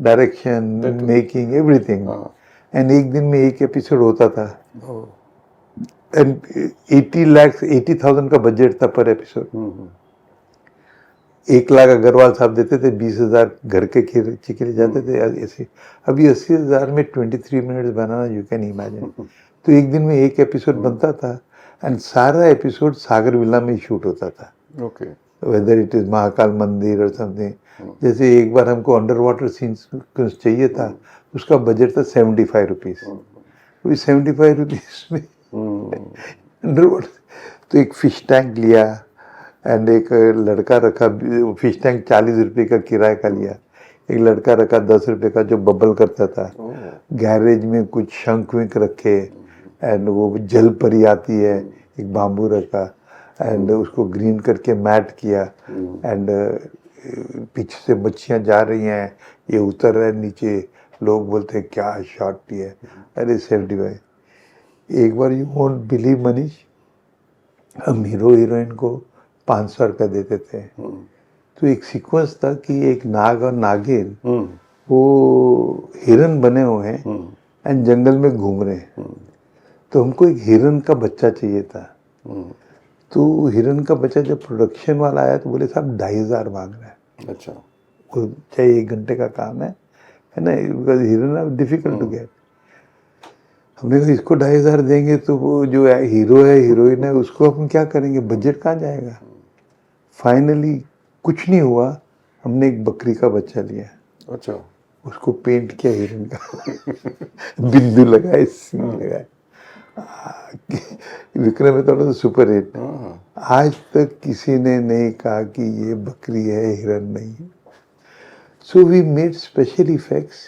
Direction, making, everything. एंड एक दिन में एक एपिसोड होता था एंड 80,000 का बजट था पर एपिसोड। 1 लाख अग्रवाल साहब देते थे, 20,000 घर के खर्चे के लिए जाते थे। ऐसे अभी 80,000 में 23 minutes banana, you can imagine. तो एक दिन में एक एपिसोड बनता था एंड सारा एपिसोड सागर विला में शूट होता था। Okay. Whether it is Mahakal मंदिर और समथिंग। जैसे एक बार हमको अंडर वाटर सीन्स चाहिए था, उसका बजट था 75 रुपीज। 75 रुपीज में अंडर वाटर। तो एक फिश टैंक लिया एंड एक लड़का रखा, फिश टैंक 40 रुपये का किराए का लिया। एक लड़का रखा 10 रुपये का जो बबल करता था। गैरेज में कुछ शंख विंक रखे एंड वो जल परी आती है, एक बाम्बू रखा एंड उसको ग्रीन करके मैट किया एंड पीछे से मच्छियाँ जा रही हैं, ये उतर रहा है नीचे, लोग बोलते हैं क्या शॉट लिया। अरे 75। एक बार यू वोंट बिलीव मनीष, हम हीरो हीरोइन को 500 रुपये देते थे। तो एक सीक्वेंस था कि एक नाग और नागिन वो हिरन बने हुए हैं एंड जंगल में घूम रहे हैं। तो हमको एक हिरन का बच्चा चाहिए था। तो हिरन का बच्चा जब प्रोडक्शन वाला आया तो बोले साहब 2,500 मांग रहा है। अच्छा। वो चाहे 1 घंटे का काम है ना, बिकॉज हिरन आर डिफिकल्ट टू गेट। हमने कहा इसको 2,500 देंगे तो वो जो हीरो है हीरोइन है उसको हम क्या करेंगे, बजट कहाँ जाएगा। फाइनली कुछ नहीं हुआ, हमने एक बकरी का बच्चा लिया। अच्छा। उसको पेंट किया हिरन का बिंदु लगाए, सींग लगाए विक्रम है थोड़ा सुपर हिट। हाँ, आज तक किसी ने नहीं कहा कि ये बकरी है, हिरन नहीं। So we made special effects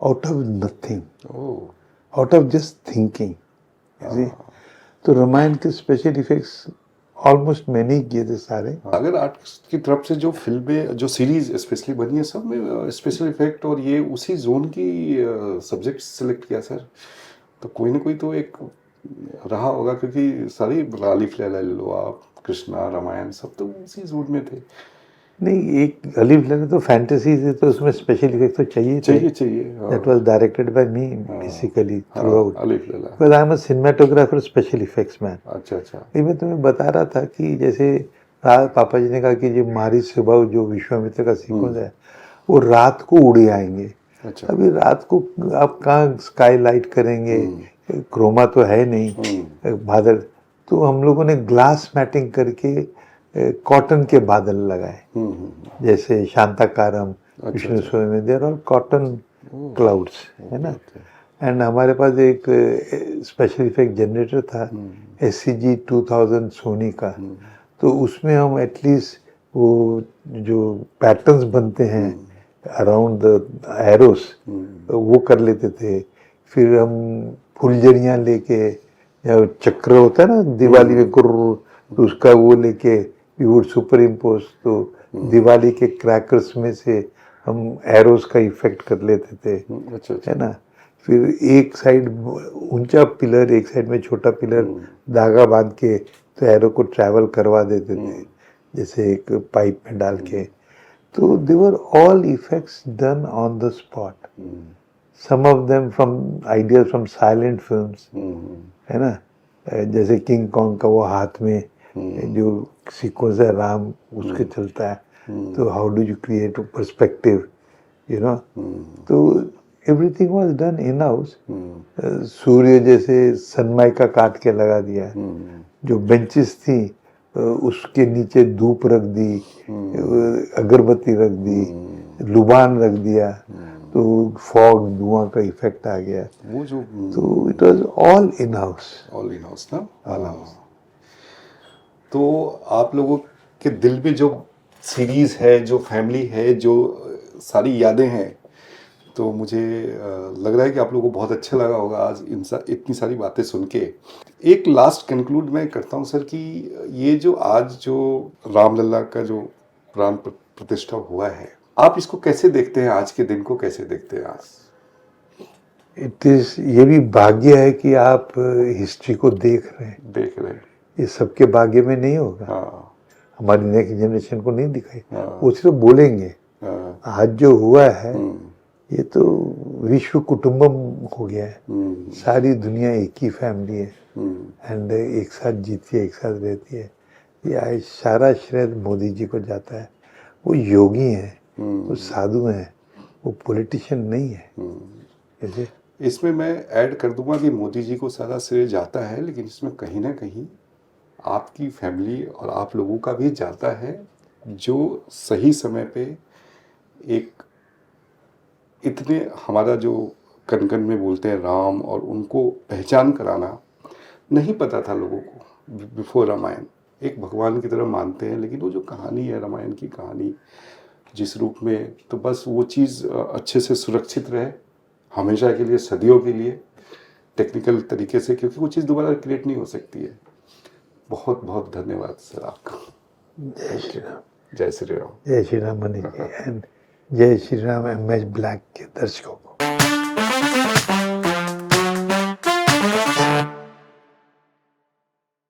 out of nothing, oh, out of just thinking. तो रामायण के स्पेशल इफेक्ट्स ऑलमोस्ट मैंने ही किए थे सारे। अगर आर्टिस्ट की तरफ से जो फिल्में, जो सीरीज स्पेशली बनी है, सब में स्पेशल इफेक्ट और ये उसी जोन की सब्जेक्ट सेलेक्ट किया सर, तो कोई ना कोई तो एक रहा होगा, क्योंकि सारी अलिफ लैला ले लो आप, कृष्णा, रामायण, सब तो उसी जोन में थे। नहीं, एक अलीफ लैला तो फैंटेसी थे, तो उसमें स्पेशल इफेक्ट तो चाहिए थे। चाहिए That was directed by me basically throughout. अलिफ Laila. Because I am a cinematographer, special effects man. अच्छा। ये मैं तुम्हें बता रहा था कि जैसे पापा जी ने कहा कि जो मारी सुबह जो विश्वामित्र का सीक्वेंस है वो रात को उड़े आएंगे। अच्छा। अभी रात को आप कहाँ स्काई लाइट करेंगे, क्रोमा तो है नहीं बादल, तो हम लोगों ने ग्लास मैटिंग करके कॉटन के बादल लगाए, जैसे शांताकारम, विष्णु स्वयं, देयर ऑल कॉटन क्लाउड्स, है ना। एंड हमारे पास एक स्पेशल इफेक्ट जनरेटर था SCG 2000 सोनी का, तो उसमें हम एटलीस्ट वो जो पैटर्न्स बनते हैं अराउंड द एरोस वो कर लेते थे। फिर हम फुलझड़ियाँ लेके, या चक्र होता है ना दिवाली में कुर्र, तो उसका वो लेके वी वुड सुपर इम्पोज, तो दिवाली के क्रैकर्स में से हम एरोस का इफेक्ट कर लेते थे, अच्छा। है ना। फिर एक साइड ऊंचा पिलर, एक साइड में छोटा पिलर, धागा बांध के तो एरो को ट्रैवल करवा देते थे, जैसे एक पाइप में डाल के। तो they were all effects done on the spot, some of them from ideas from silent films, है ना। जैसे किंग कॉन्ग का वो हाथ में जो सीक्वेंस है राम उसके चलता है, तो how do you create perspective, you know. तो everything was done in house. सूर्य जैसे सनमाइका काट के लगा दिया, जो बेंचेस थी उसके नीचे धूप रख दी, अगरबत्ती रख दी, लुबान रख दिया, तो फॉग धुआं का इफेक्ट आ गया। वो जो तो it was all in house. All in house ना, ऑल हाउस। तो आप लोगों के दिल में जो सीरीज है, जो फैमिली है, जो सारी यादें हैं, तो मुझे लग रहा है कि आप लोगों को बहुत अच्छा लगा होगा आज इतनी सारी बातें सुन के। एक लास्ट कंक्लूड मैं करता हूँ सर कि ये जो आज जो रामलला का जो प्राण प्रतिष्ठा हुआ है, आप इसको कैसे देखते हैं, आज के दिन को कैसे देखते हैं आज? इट इज, ये भी भाग्य है कि आप हिस्ट्री को देख रहे हैं। ये सबके भाग्य में नहीं होगा। हमारी नेक्स्ट जनरेशन को नहीं दिखाई, वो सिर्फ बोलेंगे। आज जो हुआ है ये तो विश्व कुटुंबम हो गया है, सारी दुनिया एक ही फैमिली है, एंड एक साथ जीती है, एक साथ रहती है। ये सारा श्रेय मोदी जी को जाता है। वो योगी हैं, वो साधु हैं, वो पॉलिटिशियन नहीं है। इसमें मैं ऐड कर दूंगा कि मोदी जी को सारा श्रेय जाता है, लेकिन इसमें कहीं ना कहीं आपकी फैमिली और आप लोगों का भी जाता है, जो सही समय पे एक इतने हमारा जो कण कण में बोलते हैं राम, और उनको पहचान कराना नहीं पता था लोगों को बिफोर रामायण। एक भगवान की तरह मानते हैं, लेकिन वो जो कहानी है रामायण की कहानी जिस रूप में, तो बस वो चीज़ अच्छे से सुरक्षित रहे हमेशा के लिए, सदियों के लिए, टेक्निकल तरीके से, क्योंकि वो चीज़ दोबारा क्रिएट नहीं हो सकती है। बहुत बहुत धन्यवाद सर आपका। जय श्री राम। जय श्री राम। जय श्री राम मनीष जी, एंड जय श्री राम MS ब्लैक के दर्शकों को।